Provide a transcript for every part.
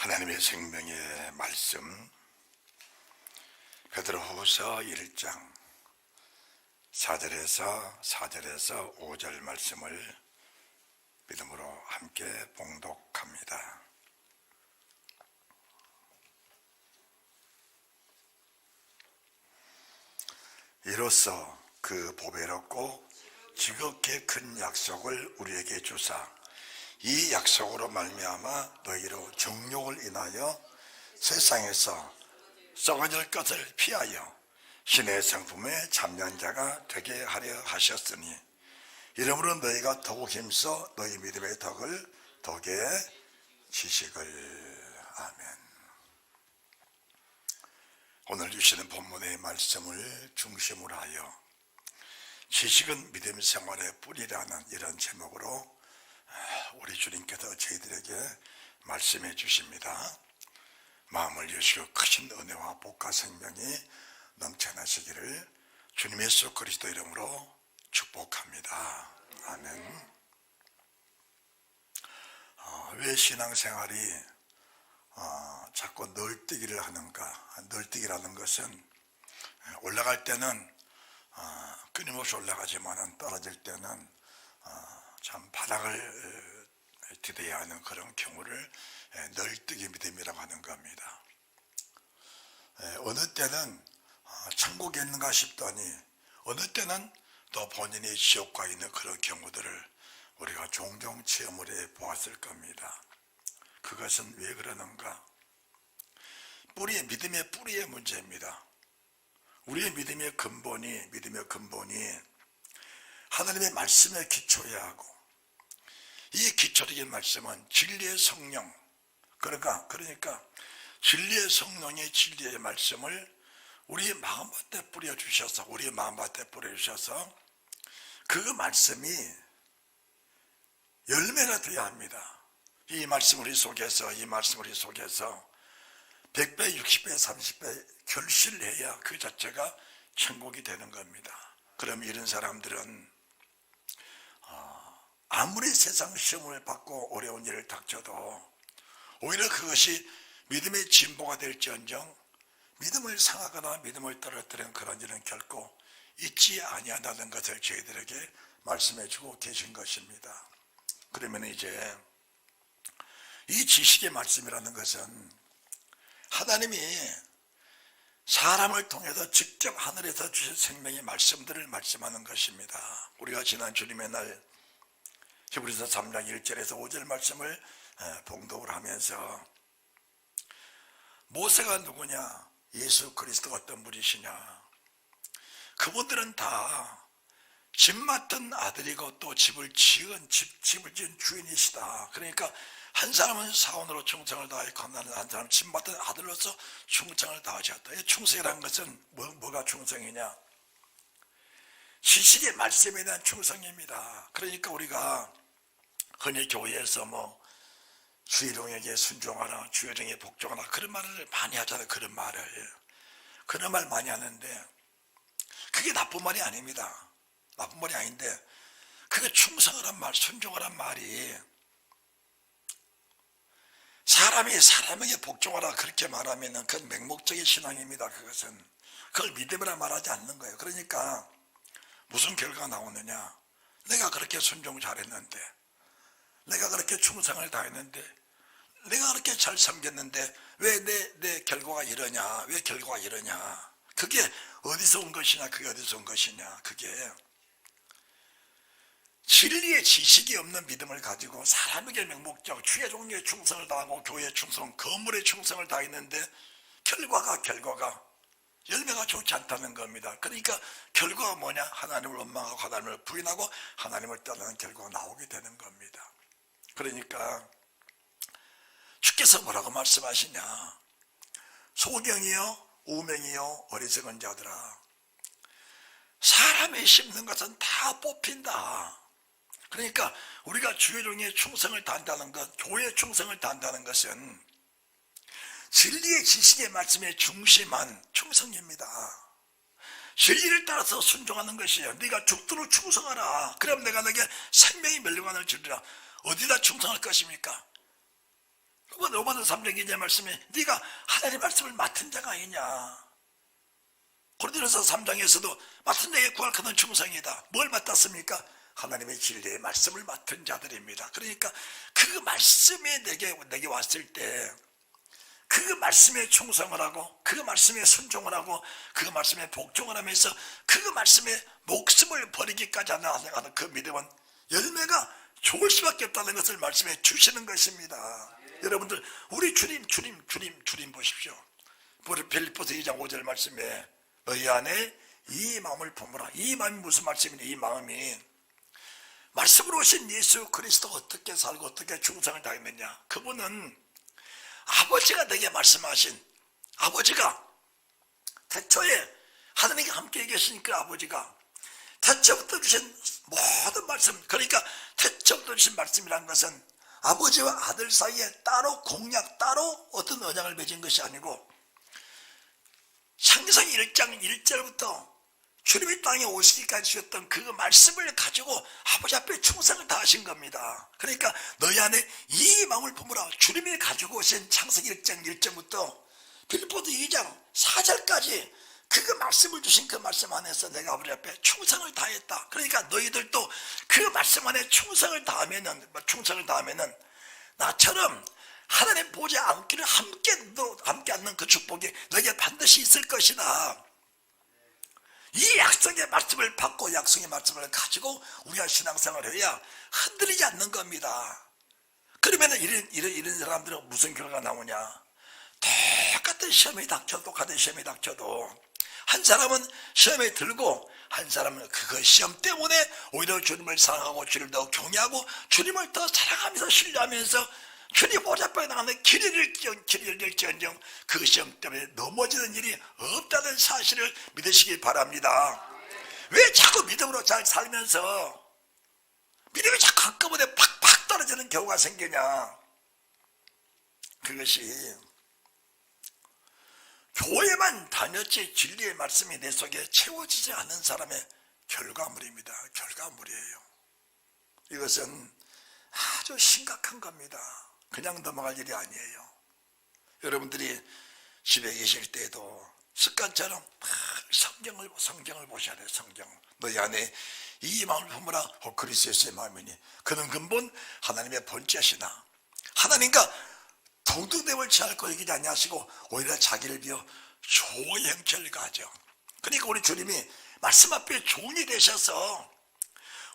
하나님의 생명의 말씀 베드로후서 1장 4절에서 5절 말씀을 믿음으로 함께 봉독합니다. 이로써 그 보배롭고 지극히 큰 약속을 우리에게 주사 이 약속으로 말미암아 너희로 정욕을 인하여 세상에서 썩어질 것을 피하여 신의 성품에 참여한 자가 되게 하려 하셨으니 이러므로 너희가 더욱 힘써 너희 믿음의 덕을 덕에 지식을. 아멘. 오늘 주시는 본문의 말씀을 중심으로 하여 지식은 믿음 생활의 뿌리라는 이런 제목으로 우리 주님께서 저희들에게 말씀해 주십니다. 마음을 여시고 크신 은혜와 복과 생명이 넘쳐나시기를 주님 예수 그리스도 이름으로 축복합니다. 아멘. 왜 신앙생활이 자꾸 널뛰기를 하는가? 널뛰기라는 것은 올라갈 때는 끊임없이 올라가지만 떨어질 때는 참 바닥을 디뎌야 하는 그런 경우를 널뛰기 믿음이라고 하는 겁니다. 어느 때는 천국에 있는가 싶더니 어느 때는 또 본인이 지옥과 있는 그런 경우들을 우리가 종종 체험을 해 보았을 겁니다. 그것은 왜 그러는가? 믿음의 뿌리의 문제입니다. 우리의 믿음의 근본이 하나님의 말씀에 기초해야 하고, 이 기초적인 말씀은 진리의 성령, 그러니까 진리의 성령의 진리의 말씀을 우리 마음밭에 뿌려주셔서 그 말씀이 열매가 되어야 합니다. 이 말씀 우리 속에서 100배, 60배, 30배 결실해야 그 자체가 천국이 되는 겁니다. 그럼 이런 사람들은 아무리 세상 시험을 받고 어려운 일을 닥쳐도 오히려 그것이 믿음의 진보가 될지언정 믿음을 상하거나 믿음을 떨어뜨리는 그런 일은 결코 있지 아니한다는 것을 저희들에게 말씀해 주고 계신 것입니다. 그러면 이제 이 지식의 말씀이라는 것은 하나님이 사람을 통해서 직접 하늘에서 주신 생명의 말씀들을 말씀하는 것입니다. 우리가 지난 주님의 날 히브리서 3장 1절에서 5절 말씀을 봉독을 하면서 모세가 누구냐, 예수 그리스도가 어떤 분이시냐, 그분들은 다 집 맡은 아들이고 또 집을 지은 주인이시다. 그러니까 한 사람은 사원으로 충성을 다하였고 한 사람은 집 맡은 아들로서 충성을 다하셨다. 이 충성이라는 것은 뭐가 충성이냐? 지식의 말씀에 대한 충성입니다. 그러니까 우리가 흔히 교회에서 주일용에게 순종하라, 주일용에 복종하라 그런 말을 많이 하잖아요. 그런 말 많이 하는데 그게 나쁜 말이 아닙니다. 나쁜 말이 아닌데 그게 충성하란 말, 순종하란 말이 사람이 사람에게 복종하라 그렇게 말하면 그건 맹목적인 신앙입니다. 그걸 믿음이라 말하지 않는 거예요. 그러니까 무슨 결과가 나오느냐? 내가 그렇게 순종 잘했는데, 내가 그렇게 충성을 다했는데, 내가 그렇게 잘 섬겼는데 왜 내 결과가 이러냐? 왜 결과가 이러냐? 그게 어디서 온 것이냐? 그게 진리의 지식이 없는 믿음을 가지고 사람에게 맹목적 주의 종류에 충성을 다하고 교회에 충성, 건물에 충성을 다했는데 결과가 열매가 좋지 않다는 겁니다. 그러니까 결과가 뭐냐? 하나님을 원망하고 하나님을 부인하고 하나님을 떠나는 결과가 나오게 되는 겁니다. 그러니까 주께서 뭐라고 말씀하시냐? 소경이요 우맹이요 어리석은 자들아, 사람이 심는 것은 다 뽑힌다. 그러니까 우리가 주의 종에 충성을 다한다는 것, 교회에 충성을 다한다는 것은 진리의 지식의 말씀에 중심한 충성입니다. 진리를 따라서 순종하는 것이에요. 네가 죽도록 충성하라. 그럼 내가 너에게 생명이 멸류관을 주리라. 어디다 충성할 것입니까? 로마서 3장 2절 말씀에 네가 하나님의 말씀을 맡은 자가 아니냐. 고린도전서 3장에서도 맡은 자에게 구할 그는 충성이다. 뭘 맡았습니까? 하나님의 진리의 말씀을 맡은 자들입니다. 그러니까 그 말씀이 내게 왔을 때 그 말씀에 충성을 하고 그 말씀에 순종을 하고 그 말씀에 복종을 하면서 그 말씀에 목숨을 버리기까지 하는 그 믿음은 열매가 좋을 수밖에 없다는 것을 말씀해 주시는 것입니다. 여러분들 우리 주님 보십시오. 빌립보서 2장 5절 말씀에 너희 안에 이 마음을 품으라. 이 마음이 무슨 말씀이냐. 이 마음이 말씀으로 오신 예수 그리스도 어떻게 살고 어떻게 충성을 다했느냐. 그분은 아버지가 내게 말씀하신 아버지가 태초에 하나님과 함께 계시니까 아버지가 태초부터 주신 모든 말씀, 그러니까 태초부터 주신 말씀이라는 것은 아버지와 아들 사이에 따로 공약, 따로 어떤 언약을 맺은 것이 아니고 창세기 1장 1절부터 주님이 땅에 오시기까지 주셨던 그 말씀을 가지고 아버지 앞에 충성을 다하신 겁니다. 그러니까 너희 안에 이 마음을 품으라. 주님이 가지고 오신 창세기 1장 1절부터 빌립보서 2장 4절까지 그 말씀을 주신 그 말씀 안에서 내가 아버지 앞에 충성을 다했다. 그러니까 너희들도 그 말씀 안에 충성을 다하면은 나처럼 하나님 보지 않기를 함께 앉는 그 축복이 너에게 반드시 있을 것이다. 이 약속의 말씀을 받고 약속의 말씀을 가지고 우리가 신앙생활을 해야 흔들리지 않는 겁니다. 그러면 이런 사람들은 무슨 결과가 나오냐. 똑같은 시험이 닥쳐도 한 사람은 시험에 들고 한 사람은 그 시험 때문에 오히려 주님을 사랑하고 주님을 더 경외하고 주님을 더 사랑하면서 신뢰하면서 주님 보좌 앞에 나가는 길을 잃을지언정 그 시험 때문에 넘어지는 일이 없다는 사실을 믿으시기 바랍니다. 왜 자꾸 믿음으로 잘 살면서 믿음이 자꾸 한꺼번에 팍팍 떨어지는 경우가 생기냐. 그것이 교회만 다녔지 진리의 말씀이 내 속에 채워지지 않은 사람의 결과물입니다. 결과물이에요. 이것은 아주 심각한 겁니다. 그냥 넘어갈 일이 아니에요. 여러분들이 집에 계실 때에도 습관처럼 성경을 보셔야 돼요. 성경. 너희 안에 이 마음을 품으라. 그리스도의 마음이니 그는 근본 하나님의 본체시나 하나님과 동등됨을 취할 거 얘기지 아니하시고 오히려 자기를 비워 종의 형체를 가져. 그러니까 우리 주님이 말씀 앞에 종이 되셔서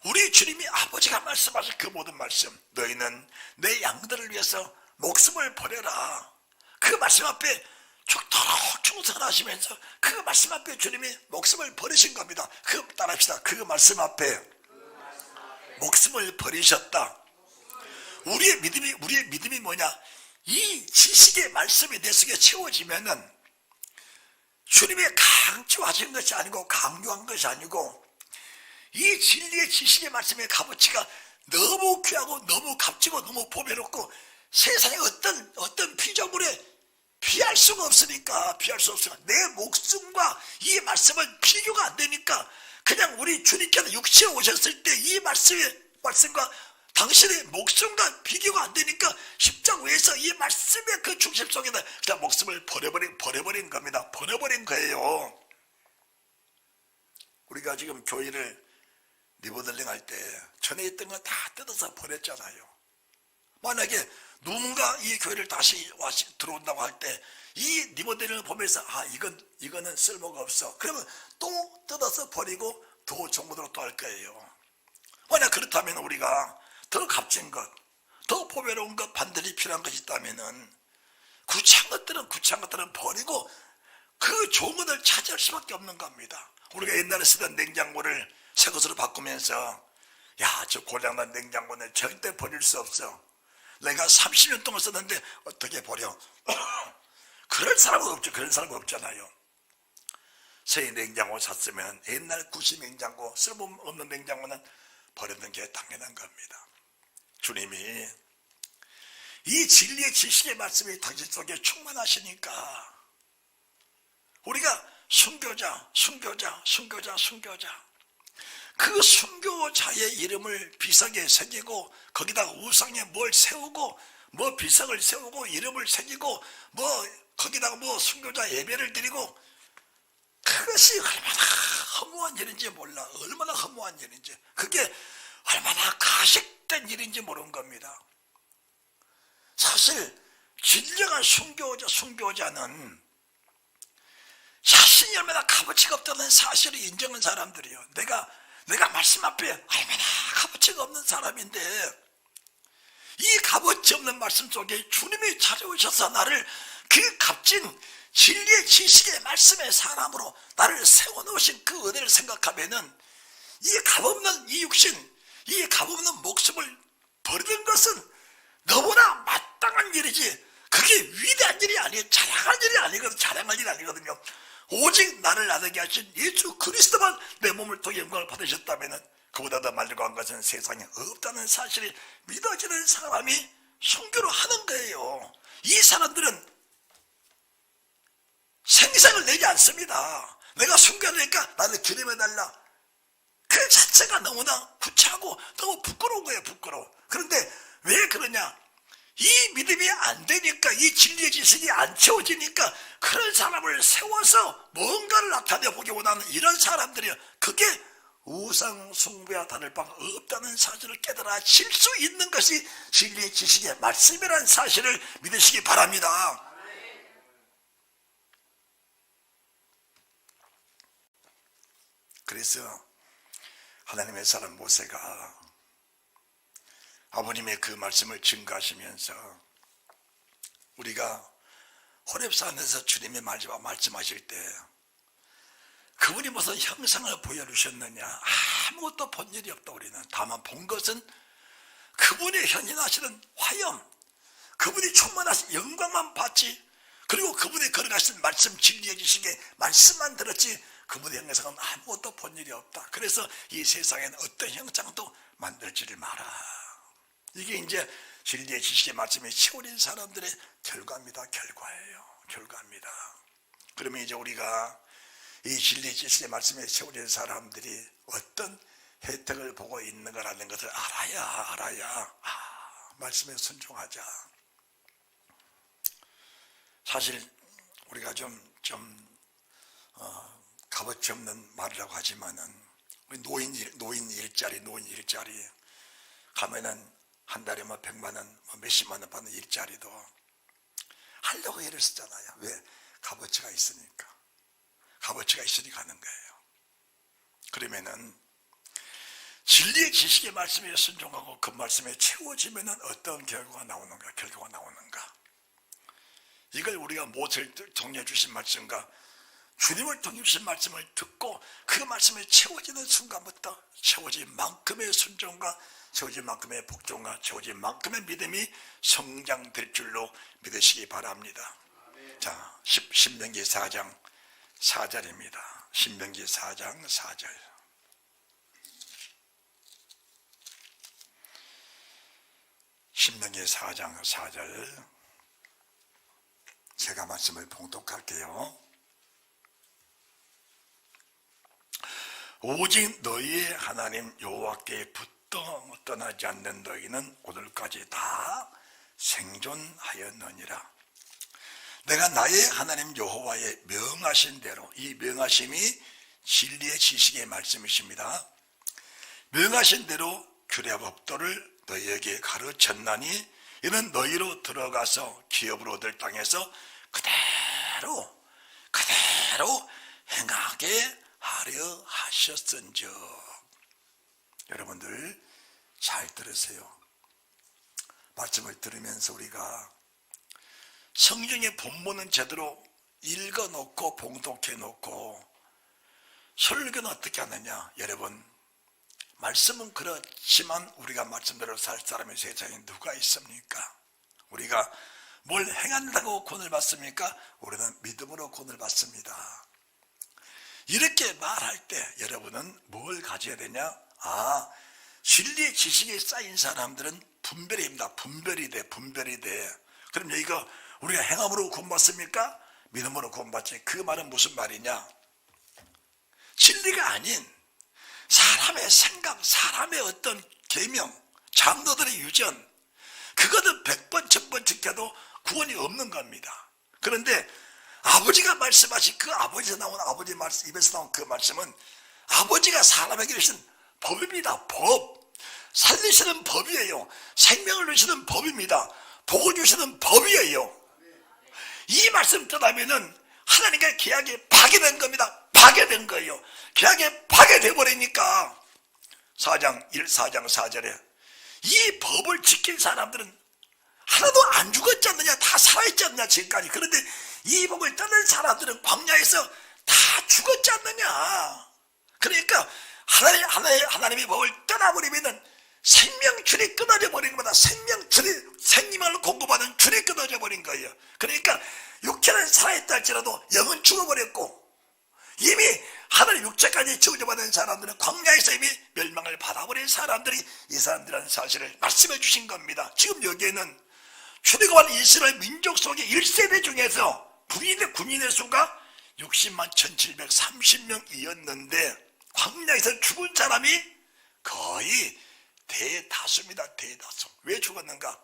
우리 주님이 아버지가 말씀하신 그 모든 말씀, 너희는 내 양들을 위해서 목숨을 버려라. 그 말씀 앞에 죽도록 충성하시면서 그 말씀 앞에 주님이 목숨을 버리신 겁니다. 따라합시다. 그 말씀 앞에 목숨을 버리셨다. 우리의 믿음이 뭐냐? 이 지식의 말씀이 내 속에 채워지면은 주님이 강조하신 것이 아니고 강요한 것이 아니고 이 진리의 지식의 말씀의 값어치가 너무 귀하고 너무 값지고 너무 보배롭고 세상의 어떤 피조물에 비할 수가 없으니까 내 목숨과 이 말씀은 비교가 안 되니까 그냥 우리 주님께서 육체에 오셨을 때 이 말씀과 당신의 목숨과 비교가 안 되니까 십자가에서 이 말씀의 그 중심 속에다 그냥 목숨을 버려버린 겁니다. 버려버린 거예요. 우리가 지금 교회를 리모델링 할 때 전에 있던 거 다 뜯어서 버렸잖아요. 만약에 누군가 이 교회를 다시 들어온다고 할 때 이 리모델링을 보면서 이거는 쓸모가 없어. 그러면 또 뜯어서 버리고 더 좋은 것으로 또 할 거예요. 만약 그렇다면 우리가 더 값진 것, 더 보배로운 것, 반드시 필요한 것이 있다면은 구차한 것들은 버리고 그 좋은 것을 차지할 수밖에 없는 겁니다. 우리가 옛날에 쓰던 냉장고를 새 것으로 바꾸면서 저 고장난 냉장고는 절대 버릴 수 없어. 내가 30년 동안 썼는데 어떻게 버려? 그럴 사람은 없잖아요. 새 냉장고 샀으면 옛날 구시 냉장고, 쓸모없는 냉장고는 버리는 게 당연한 겁니다. 주님이 이 진리의 지식의 말씀이 당신 속에 충만하시니까 우리가 순교자 그 순교자의 이름을 비석에 새기고 거기다가 우상에 뭘 세우고 뭐 비석을 세우고 이름을 새기고 뭐 거기다가 뭐 순교자 예배를 드리고, 그것이 얼마나 허무한 일인지 몰라. 얼마나 허무한 일인지, 그게 얼마나 가식된 일인지 모르는 겁니다. 사실 진정한 순교자는 자신이 얼마나 값어치가 없다는 사실을 인정한 사람들이요. 내가 말씀 앞에 얼마나 값어치가 없는 사람인데, 이 값어치 없는 말씀 속에 주님이 찾아오셔서 나를 그 값진 진리의 지식의 말씀의 사람으로 나를 세워놓으신 그 은혜를 생각하면은, 이 값없는 이 육신, 이 값없는 목숨을 버리는 것은 너무나 마땅한 일이지, 그게 위대한 일이 아니에요. 자랑할 일이 아니거든요. 오직 나를 나되게 하신 예수 그리스도만 내 몸을 통해 영광을 받으셨다면 그보다 더 만족한 것은 세상에 없다는 사실이 믿어지는 사람이 순교를 하는 거예요. 이 사람들은 생색을 내지 않습니다. 내가 순교하니까 나를 기름해달라, 그 자체가 너무나 구차하고 너무 부끄러운 거예요. 부끄러워. 그런데 왜 그러냐? 이 믿음이 안 되니까, 이 진리의 지식이 안 채워지니까 그런 사람을 세워서 뭔가를 나타내 보기 원하는 이런 사람들이요, 그게 우상 숭배와 다를 바가 없다는 사실을 깨달아질 수 있는 것이 진리의 지식의 말씀이라는 사실을 믿으시기 바랍니다. 그래서 하나님의 사람 모세가 아버님의 그 말씀을 증거하시면서, 우리가 호렙산에서 주님이 말씀하실 때 그분이 무슨 형상을 보여주셨느냐? 아무것도 본 일이 없다. 우리는 다만 본 것은 그분의 현현하시는 화염, 그분이 충만하신 영광만 봤지, 그리고 그분이 걸어가신 말씀, 진리의 지식의 말씀만 들었지, 그분의 형상은 아무것도 본 일이 없다. 그래서 이 세상에는 어떤 형상도 만들지를 마라. 이게 이제 진리의 지식의 말씀에 채워진 사람들의 결과입니다. 결과입니다. 그러면 이제 우리가 이 진리의 지식의 말씀에 채워진 사람들이 어떤 혜택을 보고 있는가라는 것을 알아야 말씀에 순종하자. 사실 우리가 좀 값어치 없는 말이라고 하지만은, 노인 일자리 가면은 한 달에 뭐 100만 원, 뭐 몇십만 원 받는 일자리도 하려고 애를 쓰잖아요. 왜? 값어치가 있으니까. 값어치가 있으니까 하는 거예요. 그러면은 진리의 지식의 말씀에 순종하고 그 말씀에 채워지면은 어떤 결과가 나오는가? 이걸 우리가 모세를 통해 주신 말씀과 주님을 통해 주신 말씀을 듣고 그 말씀에 채워지는 순간부터 채워진 만큼의 순종과 채워진 만큼의 복종과 채워진 만큼의 믿음이 성장될 줄로 믿으시기 바랍니다. 자, 신명기 4장 4절입니다. 신명기 4장 4절. 신명기 4장 4절. 제가 말씀을 봉독할게요. 오직 너희의 하나님 여호와께 붙어 떠나지 않는 너희는 오늘까지 다 생존하였느니라. 내가 나의 하나님 여호와의 명하신 대로, 이 명하심이 진리의 지식의 말씀이십니다. 명하신 대로 규례와 법도를 너희에게 가르쳤나니 이는 너희로 들어가서 기업을 얻을 땅에서 그대로 행하게 하려 하셨은즉. 여러분들 잘 들으세요. 말씀을 들으면서 우리가 성경의 본문은 제대로 읽어놓고 봉독해놓고 설교는 어떻게 하느냐? 여러분, 말씀은 그렇지만 우리가 말씀대로 살 사람이 세상에 누가 있습니까? 우리가 뭘 행한다고 구원을 받습니까? 우리는 믿음으로 구원을 받습니다. 이렇게 말할 때 여러분은 뭘 가져야 되냐? 진리의 지식에 쌓인 사람들은 분별입니다. 분별이 돼. 그럼 여기가 우리가 행함으로 구원받습니까? 믿음으로 구원받지. 그 말은 무슨 말이냐? 진리가 아닌 사람의 생각, 사람의 어떤 계명, 장로들의 유전, 그 그거는 100번 1000번 지켜도 구원이 없는 겁니다. 그런데 아버지가 말씀하신 그 아버지에서 나온 아버지 말씀, 입에서 나온 그 말씀은 아버지가 사람에게 주신 법입니다. 법. 살리시는 법이에요. 생명을 주시는 법입니다. 복을 주시는 법이에요. 이 말씀 떠나면은 하나님과 계약이 파괴된 겁니다. 파괴된 거예요. 계약이 파괴돼 버리니까 4장 4절에 이 법을 지킨 사람들은 하나도 안 죽었지 않느냐, 다 살아있지 않느냐 지금까지. 그런데 이 법을 떠난 사람들은 광야에서 다 죽었지 않느냐. 그러니까 하나님의 법을 떠나버리면은 생명줄이 끊어져 버린 겁니다. 생명을 공급하는 줄이 끊어져 버린 거예요. 그러니까 육체는 살아있다 할지라도 영은 죽어버렸고, 이미 하늘 육체까지 저주받은 사람들은 광야에서 이미 멸망을 받아버린 사람들이 이 사람들이라는 사실을 말씀해 주신 겁니다. 지금 여기에는 출애굽한 이스라엘 민족 속의 1세대 중에서 군인의 수가 60만 1730명이었는데 광야에서 죽은 사람이 거의 대다수입니다. 대다수. 왜 죽었는가?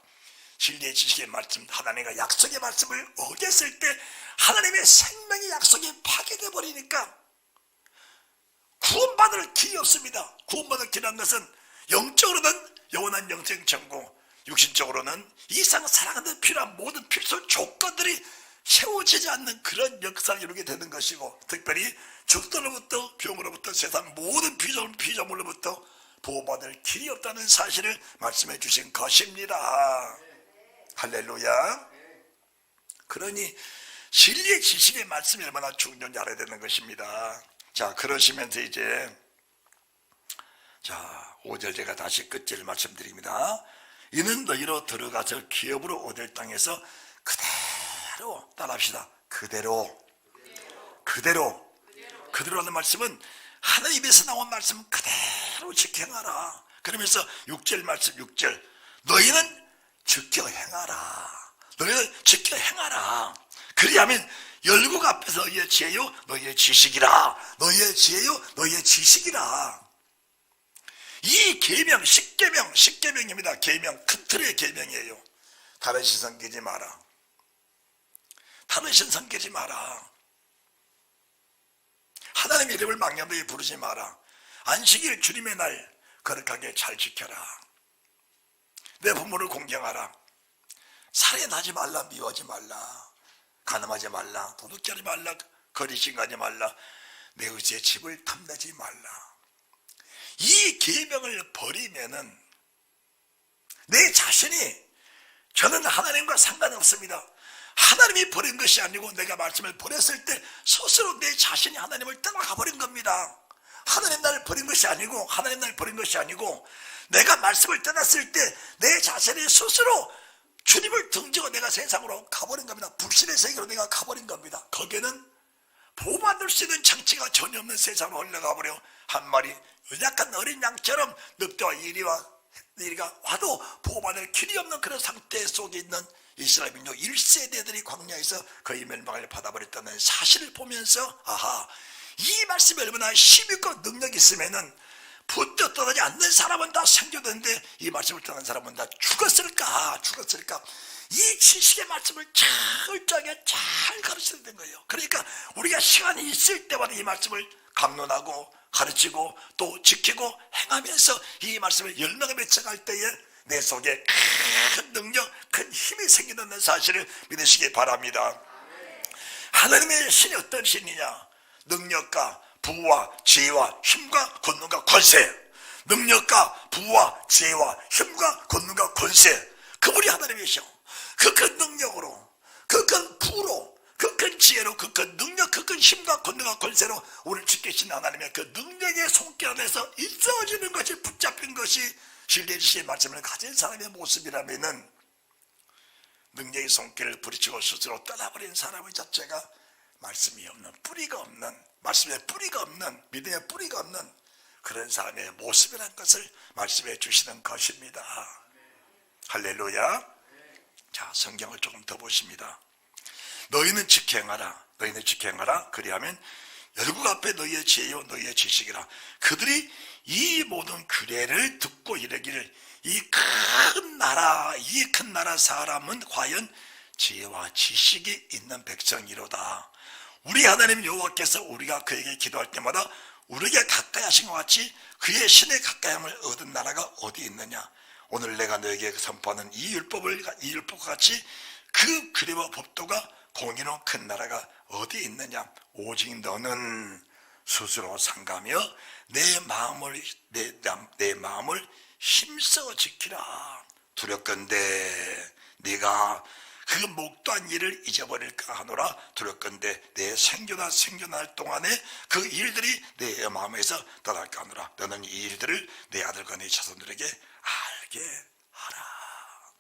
진리의 지식의 말씀, 하나님과 약속의 말씀을 어겼을 때 하나님의 생명의 약속이 파괴되어 버리니까 구원받을 길이 없습니다. 구원받을 길이라는 것은 영적으로는 영원한 영생 천국, 육신적으로는 이상 살아가는 필요한 모든 필수 조건들이 세워지지 않는 그런 역사를 이루게 되는 것이고, 특별히 적들로부터 병으로부터 세상 모든 피조물로부터 보호받을 길이 없다는 사실을 말씀해 주신 것입니다. 할렐루야. 그러니 진리의 지식의 말씀이 얼마나 중요한지 알아야 되는 것입니다. 자, 그러시면서 이제 5절 제가 다시 끝을 말씀드립니다. 이는 너희로 들어가서 기업으로 얻을 땅에서 그대로 따라합시다. 그대로라는 말씀은 하나님에서 나온 말씀 그대로 지켜 행하라. 그러면서 6절 말씀 6절 너희는 지켜 행하라. 그리하면 열국 앞에서 너희의 지혜요 너희의 지식이라. 너희의 지혜요 너희의 지식이라. 이 계명 10계명입니다. 계명 큰 틀의 계명이에요. 다른 신 섬기지 마라. 하나님의 이름을 망령되이 부르지 마라. 안식일 주님의 날 거룩하게 잘 지켜라. 내 부모를 공경하라. 살인하지 말라. 미워하지 말라. 간음하지 말라. 도둑질하지 말라. 거리신가하지 말라. 내 의지의 집을 탐내지 말라. 이 계명을 버리면은 내 자신이, 저는 하나님과 상관없습니다. 하나님이 버린 것이 아니고 내가 말씀을 버렸을 때 스스로 내 자신이 하나님을 떠나가 버린 겁니다. 하나님 나를 버린 것이 아니고 내가 말씀을 떠났을 때 내 자신이 스스로 주님을 등지고 내가 세상으로 가버린 겁니다. 불신의 세계로 내가 가버린 겁니다. 거기에는 보호받을 수 있는 장치가 전혀 없는 세상으로 흘러가 버려 한 마리 연약한 어린 양처럼 늑대와 이리가 와도 보호받을 길이 없는 그런 상태 속에 있는 이스라엘 민족 1세대들이 광야에서 거의 멸망을 받아버렸다는 사실을 보면서, 아하, 이 말씀이 얼마나 힘 있고 능력이 있으면은 붙어 떠나지 않는 사람은 다 생존되는데 이 말씀을 떠난 사람은 다 죽었을까. 이 지식의 말씀을 철저하게 잘 가르쳐야 되는 거예요. 그러니까 우리가 시간이 있을 때마다 이 말씀을 강론하고 가르치고 또 지키고 행하면서 이 말씀을 열명에 맺혀갈 때에 내 속에 큰 능력, 큰 힘이 생기는 사실을 믿으시기 바랍니다. 하나님의 신이 어떤 신이냐? 능력과 부와 지혜와 힘과 권능과 권세. 능력과 부와 지혜와 힘과 권능과 권세. 그분이 하나님이시오. 그 큰 능력으로, 그 큰 부로, 그 큰 지혜로, 그 큰 능력, 그 큰 힘과 권능과 권세로 우리를 지키신 하나님의 그 능력의 손길 안에서 있어지는 것이, 붙잡힌 것이 진리의 지식의 말씀을 가진 사람의 모습이라면은 능력의 손길을 부딪히고 스스로 떠나버린 사람의 자체가 말씀이 없는, 뿌리가 없는, 말씀의 뿌리가 없는, 믿음의 뿌리가 없는 그런 사람의 모습이라는 것을 말씀해 주시는 것입니다. 할렐루야. 자, 성경을 조금 더 보십니다. 너희는 지켜 행하라. 그리하면 열국 앞에 너희의 지혜요 너희의 지식이라. 그들이 이 모든 규례를 듣고 이르기를 이 큰 나라 사람은 과연 지혜와 지식이 있는 백성이로다. 우리 하나님 여호와께서 우리가 그에게 기도할 때마다 우리에게 가까이 하신 것 같이 그의 신의 가까이함을 얻은 나라가 어디 있느냐. 오늘 내가 너에게 선포하는 이 율법과 같이 그 규례와 법도가 공의로운 큰 나라가 어디 있느냐. 오직 너는 스스로 상가며 내 마음을 힘써 지키라. 두렵건대 네가 그 목도한 일을 잊어버릴까 하노라. 두렵건대 내 생존할 동안에 그 일들이 내 마음에서 떠날까 하노라. 너는 이 일들을 내 아들과 내 자손들에게 알게 하라.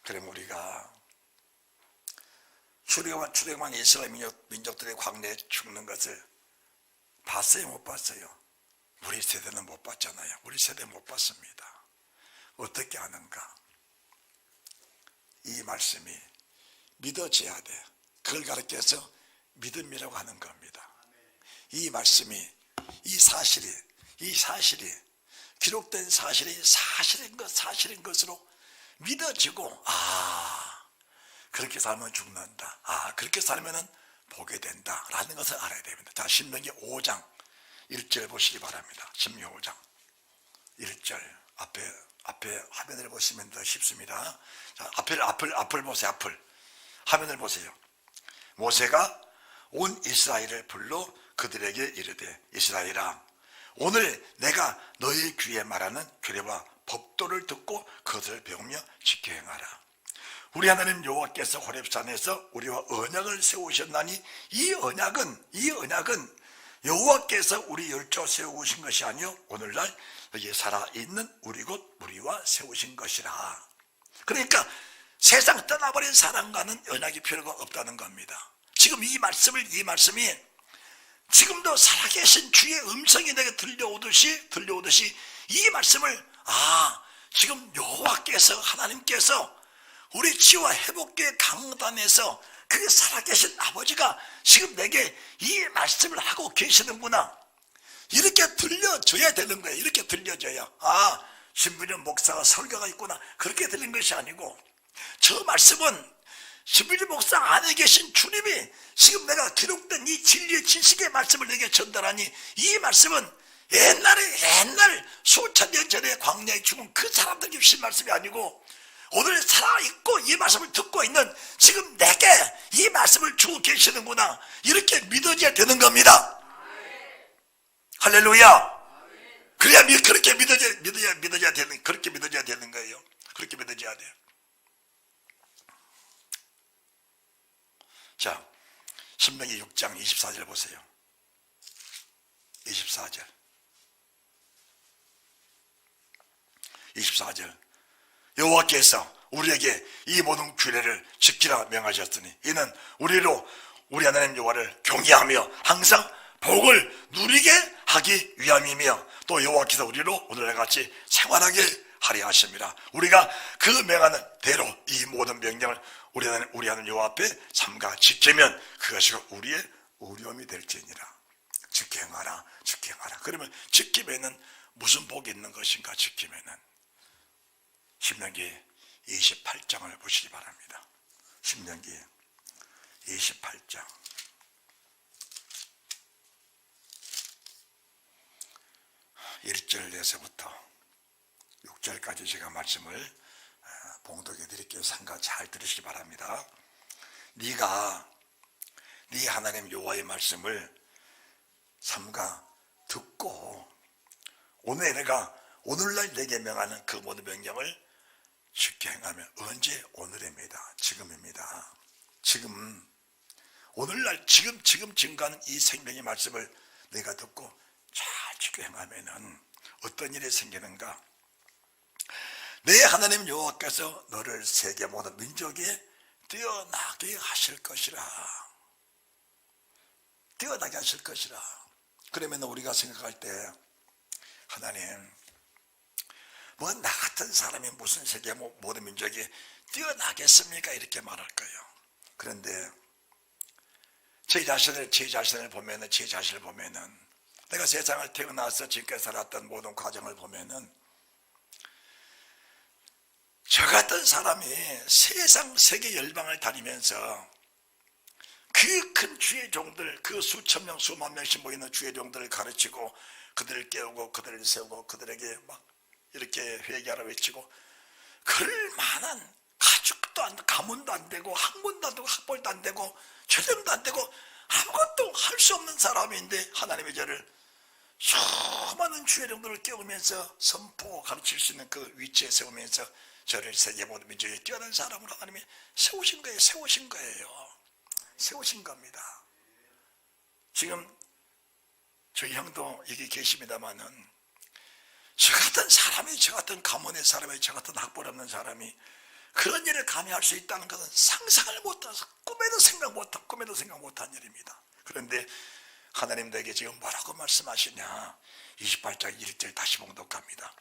그럼 우리가 출애굽한 이스라엘 민족들의 광야에 죽는 것을 봤어요, 못 봤어요? 우리 세대는 못 봤잖아요. 우리 세대 못 봤습니다. 어떻게 하는가? 이 말씀이 믿어져야 돼. 그걸 가르쳐서 믿음이라고 하는 겁니다. 이 말씀이, 이 사실이 기록된 사실인 것으로 믿어지고, 그렇게 살면 죽는다. 그렇게 살면은 보게 된다. 라는 것을 알아야 됩니다. 자, 신명기 5장 1절 보시기 바랍니다. 신명기 5장 1절 앞에 화면을 보시면 더 쉽습니다. 자, 앞을 보세요. 화면을 보세요. 모세가 온 이스라엘을 불러 그들에게 이르되 이스라엘아, 오늘 내가 너희 귀에 말하는 규례와 법도를 듣고 그것을 배우며 지켜 행하라. 우리 하나님 여호와께서 호렙산에서 우리와 언약을 세우셨나니 이 언약은 여호와께서 우리 열조 세우신 것이 아니요 오늘날 여기에 살아있는 우리 곧 우리와 세우신 것이라. 그러니까 세상 떠나버린 사람과는 언약이 필요가 없다는 겁니다. 지금 이 말씀이 지금도 살아계신 주의 음성이 내게 들려오듯이 이 말씀을 지금 여호와께서 하나님께서 우리 치유와 회복교회 강단에서 그 살아계신 아버지가 지금 내게 이 말씀을 하고 계시는구나. 이렇게 들려줘야 되는 거예요. 이렇게 들려줘야 신부님 목사가 설교가 있구나. 그렇게 들린 것이 아니고 저 말씀은 신부님 목사 안에 계신 주님이 지금 내가 기록된 이 진리의 지식의 말씀을 내게 전달하니 이 말씀은 옛날 수천 년 전에 광야에 죽은 그 사람들이 주신 말씀이 아니고 오늘 살아있고 이 말씀을 듣고 있는 지금 내게 이 말씀을 주고 계시는구나. 이렇게 믿어져야 되는 겁니다. 할렐루야. 그래야 그렇게 믿어져야 되는 거예요. 그렇게 믿어져야 돼요. 자, 신명기 6장 24절 보세요. 24절 여호와께서 우리에게 이 모든 규례를 지키라 명하셨으니 이는 우리 하나님 여호와를 경외하며 항상 복을 누리게 하기 위함이며 또 여호와께서 우리로 오늘날 같이 생활하게 하려 하십니다. 우리가 그 명하는 대로 이 모든 명령을 우리 하나님 여호와 앞에 삼가 지키면 그것이 우리의 의로움이 될지니라. 지켜 행하라. 그러면 지키면은 무슨 복이 있는 것인가? 지키면은 신명기 28장을 보시기 바랍니다. 신명기 28장 1절에서부터 6절까지 제가 말씀을 봉독해 드릴게요. 상가 잘 들으시기 바랍니다. 네가 네 하나님 여호와의 말씀을 삼가 듣고 오늘날 내게 명하는 그 모든 명령을 지켜 행하면 언제? 오늘입니다. 지금입니다. 지금 오늘날 지금 증거하는 이 생명의 말씀을 내가 듣고 잘 지켜 행하면은 어떤 일이 생기는가? 내 하나님 여호와께서 너를 세계 모든 민족에 뛰어나게 하실 것이라. 뛰어나게 하실 것이라. 그러면 우리가 생각할 때 하나님 나 같은 사람이 무슨 세계 모든 민족이 뛰어나겠습니까? 이렇게 말할 거예요. 그런데 제 자신을 보면은 내가 세상을 태어나서 지금까지 살았던 모든 과정을 보면은 저 같은 사람이 세상 세계 열방을 다니면서 그 큰 주의 종들, 그 수천 명 수만 명씩 모이는 주의 종들을 가르치고 그들을 깨우고 그들을 세우고 그들에게 막 이렇게 회개하라 외치고, 그럴 만한 가족도 안, 가문도 안 되고 학문도 안 되고 학벌도 안 되고 재정도 안 되고 아무것도 할 수 없는 사람인데, 하나님의 저를 수많은 주의 종들을 깨우면서 선포 가르칠 수 있는 그 위치에 세우면서 저를 세계 모든 민족에 뛰어난 사람으로 하나님이 세우신 거예요. 세우신 거예요. 세우신 겁니다. 지금 저희 형도 여기 계십니다마는 저 같은 사람이, 저 같은 가문의 사람이, 저 같은 학벌 없는 사람이 그런 일을 감히 할 수 있다는 것은 상상을 못해서 꿈에도 생각 못한 일입니다. 그런데 하나님들에게 지금 뭐라고 말씀하시냐, 28장 1절 다시 봉독합니다.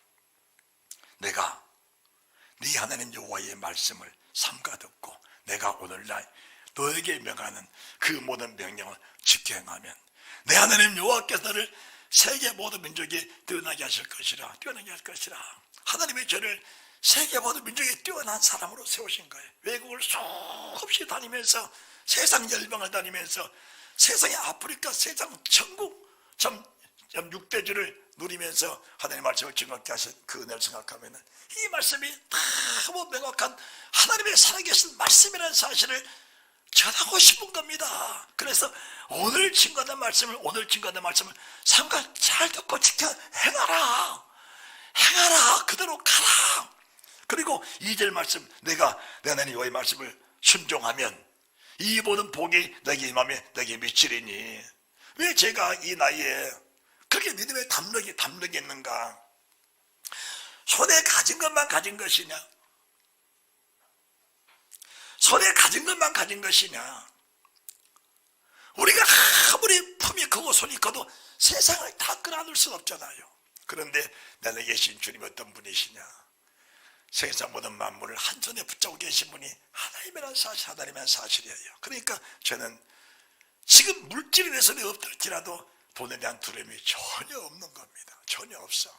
내가 네 하나님 여호와의 말씀을 삼가 듣고 내가 오늘날 너에게 명하는 그 모든 명령을 지켜 행하면 내 하나님 여호와께서 너를 세계 모든 민족에 뛰어나게 하실 것이라. 뛰어나게 할 것이라. 하나님의 저를 세계 모든 민족에 뛰어난 사람으로 세우신 거예요. 외국을 수없이 다니면서 세상 열방을 다니면서 세상의 아프리카, 세상 전국 참 6대주를 누리면서 하나님의 말씀을 증거하게 하신 그 은혜를 생각하면 이 말씀이 너무 명확한 하나님의 살아계신 말씀이라는 사실을 전하고 싶은 겁니다. 그래서 오늘 증거하는 말씀을 삼가 잘 듣고 지켜 행하라. 그대로 가라. 그리고 2절 말씀, 내가 내 하나님 여호와의 말씀을 순종하면 이 모든 복이 내게 임하며 내게 미치리니. 왜 제가 이 나이에 그렇게 믿음의 담력이 있는가? 손에 가진 것만 가진 것이냐? 손에 가진 것만 가진 것이냐? 우리가 아무리 품이 크고 손이 커도 세상을 다 끌어안을 수는 없잖아요. 그런데 내 안에 계신 주님이 어떤 분이시냐? 세상 모든 만물을 한 손에 붙잡고 계신 분이 하나님이라는 사실, 하나님이라는 사실이에요. 그러니까 저는 지금 물질에 대해서는 없을지라도 돈에 대한 두려움이 전혀 없는 겁니다. 전혀 없어.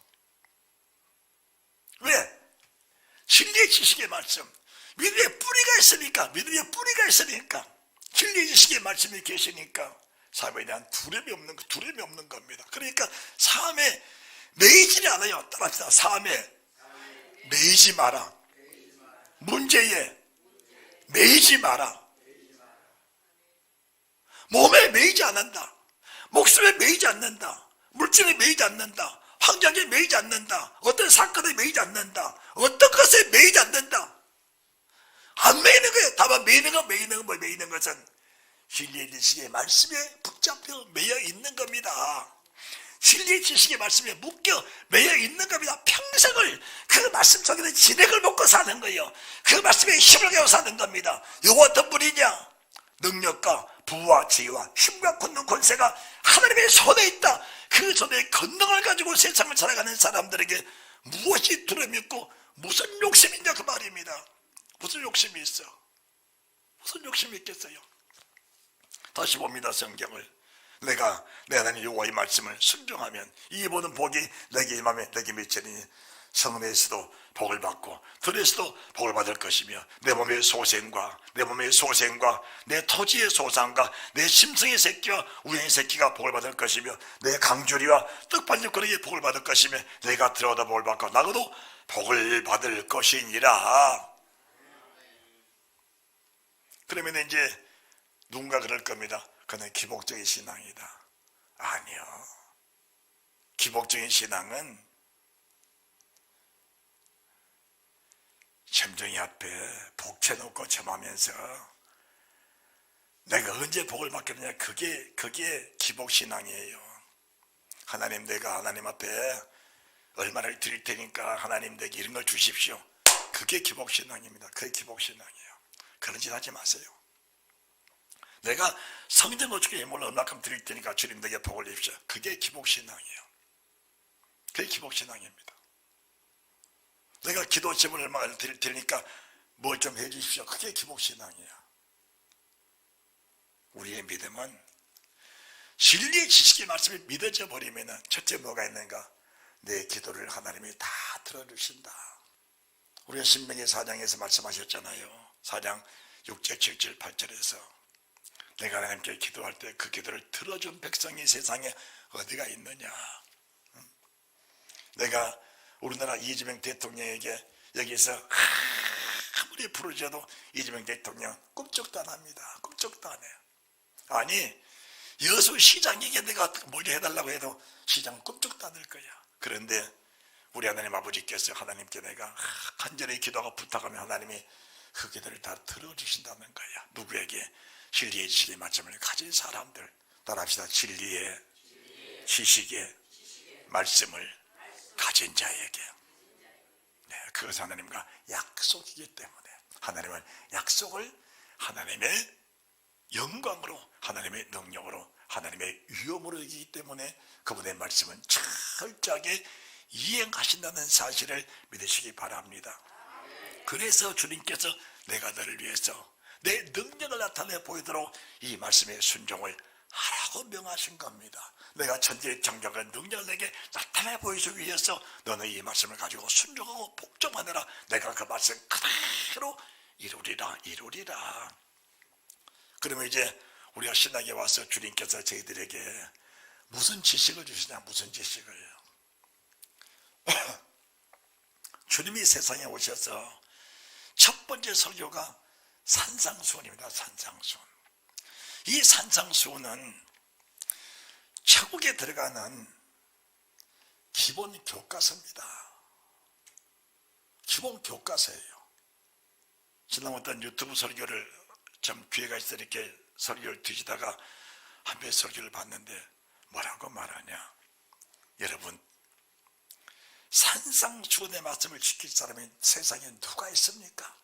왜? 진리의 지식의 말씀, 믿음의 뿌리가 있으니까 진리의 지식의 말씀이 계시니까 삶에 대한 두려움이 없는 겁니다. 그러니까 삶에 매이지 않아요. 따라합시다. 삶에 매이지 마라. 문제에 매이지 마라. 몸에 매이지 않는다. 목숨에 매이지 않는다. 물질에 매이지 않는다. 환경에 매이지 않는다. 어떤 사건에 매이지 않는다. 어떤 것에 매이지 않는다. 안 매이는 거예요. 다만 매이는 것은 진리의 지식의 말씀에 붙잡혀 매여 있는 겁니다. 진리의 지식의 말씀에 묶여 매여 있는 겁니다. 평생을 그 말씀 속에서 진액을 먹고 사는 거예요. 그 말씀에 힘을 내어 사는 겁니다. 이거 어떤 분이냐? 능력과 부와 지혜와 힘과 권능 권세가 하나님의 손에 있다. 그 손에 권능을 가지고 세상을 살아가는 사람들에게 무엇이 두려움이 있고 무슨 욕심이 있냐 그 말입니다. 무슨 욕심이 있어? 무슨 욕심이 있겠어요? 다시 봅니다. 성경을. 내가 내 하나님 여호와의 말씀을 순종하면 이 모든 복이 내게 임하며 내게 미치니 성내에서도 복을 받고 들에서도 복을 받을 것이며 내 몸의 소생과 내 토지의 소산과 내 심성의 새끼와 우양의 새끼가 복을 받을 것이며 내 강주리와 떡반죽 거리에 복을 받을 것이며 내가 들어오다 복을 받고 나가도 복을 받을 것이니라. 그러면 이제 누군가 그럴 겁니다. 그는 기복적인 신앙이다. 아니요. 기복적인 신앙은 점쟁이 앞에 복채놓고 점하면서 내가 언제 복을 받겠느냐, 그게 기복신앙이에요. 하나님, 내가 하나님 앞에 얼마를 드릴 테니까 하나님 내게 이런 걸 주십시오. 그게 기복신앙입니다. 그게 기복신앙이에요. 그런 짓 하지 마세요. 내가 성전 건축에 몰라 얼마큼 드릴 테니까 주님 내게 복을 주십시오. 그게 기복신앙이에요. 그게 기복신앙입니다. 내가 기도 제물 얼마를 드릴 테니까 뭘 좀 해주십시오. 그게 기복신앙이야. 우리의 믿음은 진리의 지식의 말씀이 믿어져 버리면 첫째 뭐가 있는가? 내 기도를 하나님이 다 들어주신다. 우리가 신명기 4장에서 말씀하셨잖아요. 4장 6절, 7절, 8절에서 내가 하나님께 기도할 때 그 기도를 들어준 백성이 세상에 어디가 있느냐. 내가 우리나라 이재명 대통령에게 여기서 아무리 부르셔도 이재명 대통령 꿈쩍도 안 합니다. 꿈쩍도 안 해요. 아니 여수시장에게 내가 뭘 해달라고 해도 시장 꿈쩍도 안 할 거야. 그런데 우리 하나님 아버지께서 하나님께 내가 간절히 기도하고 부탁하면 하나님이 그 기도를 다 들어주신다는 거야. 누구에게? 진리의 지식의 말씀을 가진 사람들. 따라합시다. 진리의 지식의 말씀을 가진 자에게. 네, 그것은 하나님과 약속이기 때문에 하나님은 약속을 하나님의 영광으로, 하나님의 능력으로, 하나님의 위엄으로 이기기 때문에 그분의 말씀은 철저하게 이행하신다는 사실을 믿으시기 바랍니다. 그래서 주님께서 내가 너를 위해서 내 능력을 나타내 보이도록 이 말씀에 순종을 하라고 명하신 겁니다. 내가 천지의 창조의 능력을 내게 나타내 보이기 위해서 너는 이 말씀을 가지고 순종하고 복종하느라 내가 그 말씀 그대로 이루리라. 그러면 이제 우리가 신앙에 와서 주님께서 저희들에게 무슨 지식을 주시냐. 무슨 지식을. 주님이 세상에 오셔서 첫 번째 설교가 산상수훈입니다. 산상수훈. 이 산상수훈은 천국에 들어가는 기본 교과서입니다. 기본 교과서예요. 지난 어떤 유튜브 설교를 좀 기회가 있어 이렇게 설교를 뒤지다가 한 배 설교를 봤는데 뭐라고 말하냐. 여러분, 산상수훈의 말씀을 지킬 사람이 세상에 누가 있습니까?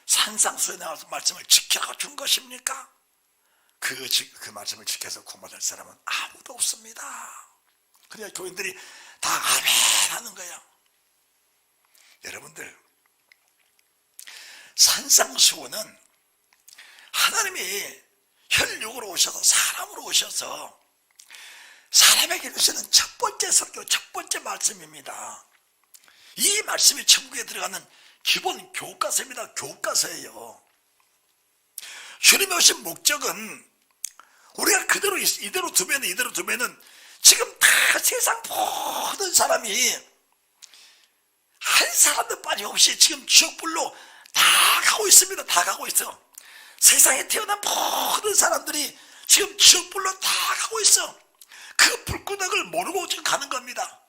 산상수훈의 말씀을 지켜가 준 것입니까? 그 말씀을 지켜서 구원받을 사람은 아무도 없습니다. 그래야 교인들이 다 아멘 하는 거야. 여러분들, 산상수훈은 하나님이 혈육으로 오셔서 사람으로 오셔서 사람에게 이루시는 첫 번째 설교, 첫 번째 말씀입니다. 이 말씀이 천국에 들어가는 기본 교과서입니다. 교과서예요. 주님이 오신 목적은 우리가 이대로 두면은 지금 다 세상 모든 사람이 한 사람도 빠짐없이 지금 지옥불로 다 가고 있습니다. 다 가고 있어. 세상에 태어난 모든 사람들이 지금 지옥불로 다 가고 있어. 그 불구덩을 모르고 지금 가는 겁니다.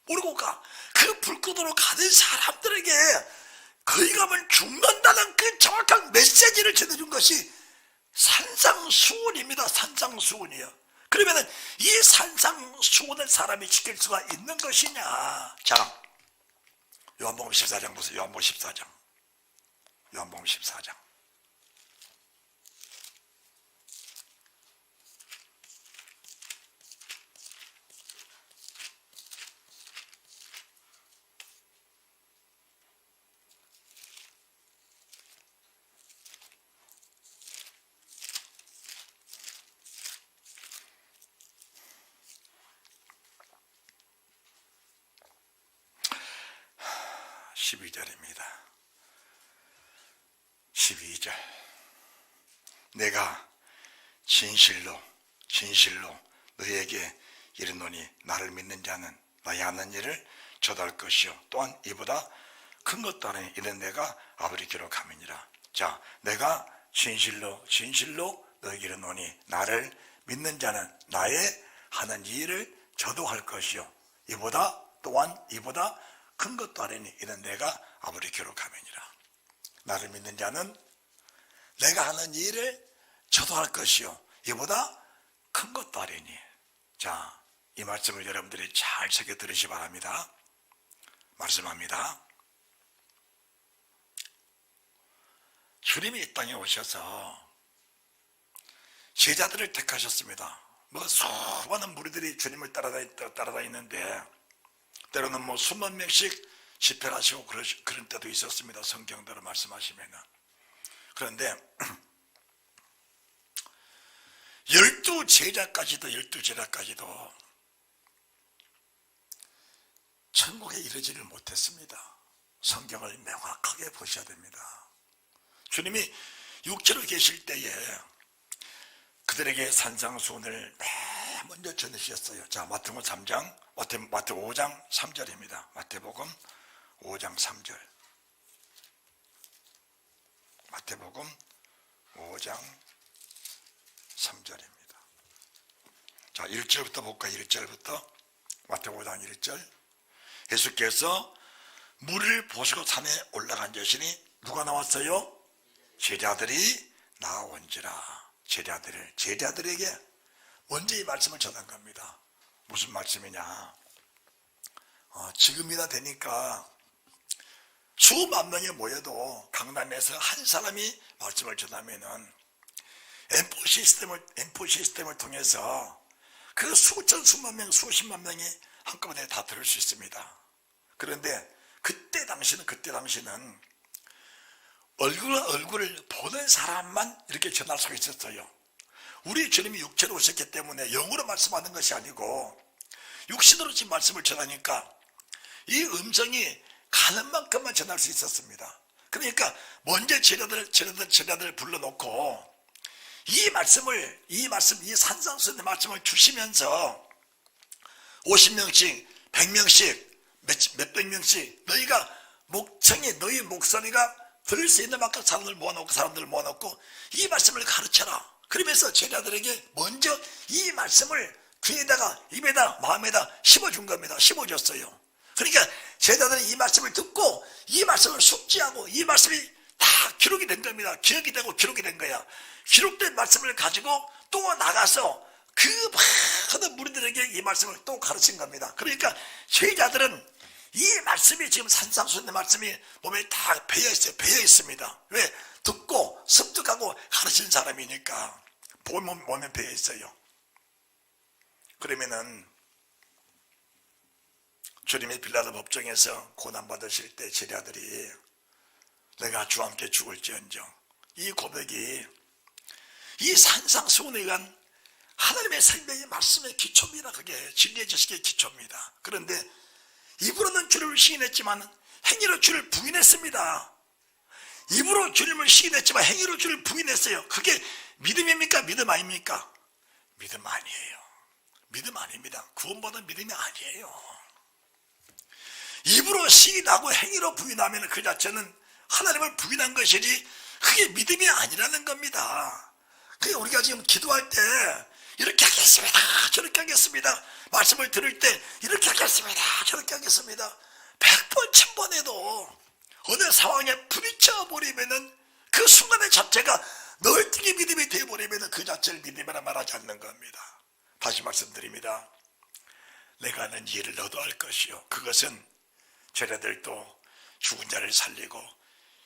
모르고 가. 그 불구덩으로 가는 사람들에게 거기 가면 죽는다는 그 정확한 메시지를 전해준 것이 산상수훈입니다. 산상수훈이요. 그러면은 이 산상수훈을 사람이 지킬 수가 있는 것이냐. 자, 요한복음 14장 보세요. 요한복음 14장. 요한복음 14장. (12절입니다) 12절. 내가 진실로 너희에게 이르노니 나를 믿는 자는 나의 하는 일을 저도 할 것이요 또한 이보다 큰 것도 하나니 이는 내가 아버지께로 가미니라. 자, 내가 진실로 너희에게 이르노니 나를 믿는 자는 나의 하는 일을 저도 할 것이요 또한 이보다 큰 것도 하려니 이는 내가 아버지께로 가면이라. 나를 믿는 자는 내가 하는 일을 저도 할 것이요 이보다 큰 것도 하려니. 자, 이 말씀을 여러분들이 잘 새겨 들으시 바랍니다. 말씀합니다. 주님이 이 땅에 오셔서 제자들을 택하셨습니다. 수많은 무리들이 주님을 따라다니는데 때로는 수만 명씩 집회를 하시고 그런 때도 있었습니다. 성경대로 말씀하시면은. 그런데 12제자까지도 천국에 이르지를 못했습니다. 성경을 명확하게 보셔야 됩니다. 주님이 육체로 계실 때에 그들에게 산상수훈을 맨 먼저 전해주셨어요. 자, 마태복음 3장, 마태 5장 3절입니다. 마태복음 5장 3절. 마태복음 5장 3절입니다. 자, 1절부터 볼까요? 1절부터. 마태복음 5장 1절. 예수께서 물을 보시고 산에 올라간 것이니 누가 나왔어요? 제자들이 나온지라. 제자들에게 먼저 이 말씀을 전한 겁니다. 무슨 말씀이냐? 지금이나 되니까 수만 명이 모여도 강남에서 한 사람이 말씀을 전하면은 M4 시스템을 통해서 그 수천 수만 명, 수십만 명이 한꺼번에 다 들을 수 있습니다. 그런데 그때 당시는 얼굴을 보는 사람만 이렇게 전할 수가 있었어요. 우리 주님이 육체로 오셨기 때문에 영으로 말씀하는 것이 아니고 육신으로 지금 말씀을 전하니까 이 음성이 가는 만큼만 전할 수 있었습니다. 그러니까 먼저 제자들을 불러놓고 이 산상수훈의 말씀을 주시면서 50명씩 100명씩 몇백 명씩 너희가 너희 목소리가 들을 수 있는 만큼 사람들 모아놓고 이 말씀을 가르쳐라. 그러면서 제자들에게 먼저 이 말씀을 귀에다가 입에다 마음에다 심어준 겁니다. 심어줬어요. 그러니까 제자들이 이 말씀을 듣고 이 말씀을 숙지하고 이 말씀이 다 기록이 된 겁니다. 기억이 되고 기록이 된 거야. 기록된 말씀을 가지고 또 나가서 그 많은 무리들에게 이 말씀을 또 가르친 겁니다. 그러니까 제자들은 이 말씀이 지금 산상수훈의 말씀이 몸에 다 배어 있습니다. 왜? 듣고 습득하고 가르친 사람이니까 몸에 배어 있어요. 그러면은 주님이 빌라도 법정에서 고난받으실 때 제자들이 내가 주와 함께 죽을지언정, 이 고백이 이 산상수훈에 의한 하나님의 생명의 말씀의 기초입니다. 그게 진리의 지식의 기초입니다. 그런데 입으로는 주님을 시인했지만 행위로 주를 부인했습니다. 입으로 주님을 시인했지만 행위로 주를 부인했어요. 그게 믿음입니까? 믿음 아닙니까? 믿음 아니에요. 믿음 아닙니다. 구원받은 믿음이 아니에요. 입으로 시인하고 행위로 부인하면 그 자체는 하나님을 부인한 것이지 그게 믿음이 아니라는 겁니다. 그게 우리가 지금 기도할 때 이렇게 하겠습니다, 저렇게 하겠습니다, 말씀을 들을 때 이렇게 하겠습니다, 저렇게 하겠습니다, 100번 1000번 해도 어느 상황에 부딪혀 버리면은 그 순간의 자체가 널뛰기 믿음이 되어버리면 그 자체를 믿음이라 말하지 않는 겁니다. 다시 말씀드립니다. 내가 하는 일을 너도 할 것이요, 그것은 제자들도 죽은 자를 살리고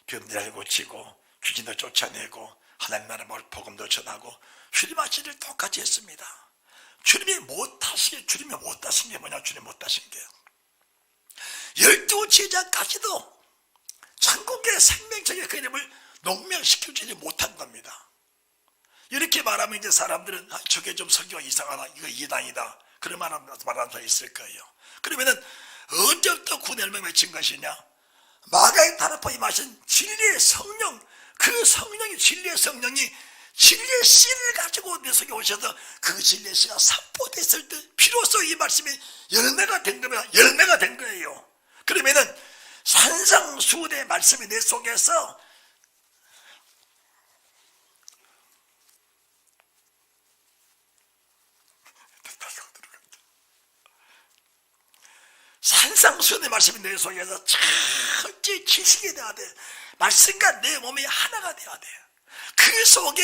병들을 고치고 귀신도 쫓아내고 하나님 나라 복음도 전하고 주님 하신 일을 똑같이 했습니다. 주님이 못하신 게 뭐냐? 주님 못하신 게 12 제자까지도 천국의 생명책의 개념을 농명시키지 못한 겁니다. 이렇게 말하면 이제 사람들은 저게 좀 설교가 이상하다, 이거 이단이다, 그런 말하는 사람 있을 거예요. 그러면은 언제부터 구원 열매 맺힌 것이냐? 마가의 다락방에 임하신 진리의 성령, 그 성령이, 진리의 성령이 진리의 씨를 가지고 내 속에 오셔서 그 진리의 씨가 선포됐을 때 비로소 이 말씀이 열매가 된 겁니다. 열매가 된 거예요. 그러면은 산상수훈의 말씀이 내 속에서 산상수훈의 말씀이 내 속에서 철저히 지식이 돼야 돼. 말씀과 내 몸이 하나가 돼야 돼. 그 속에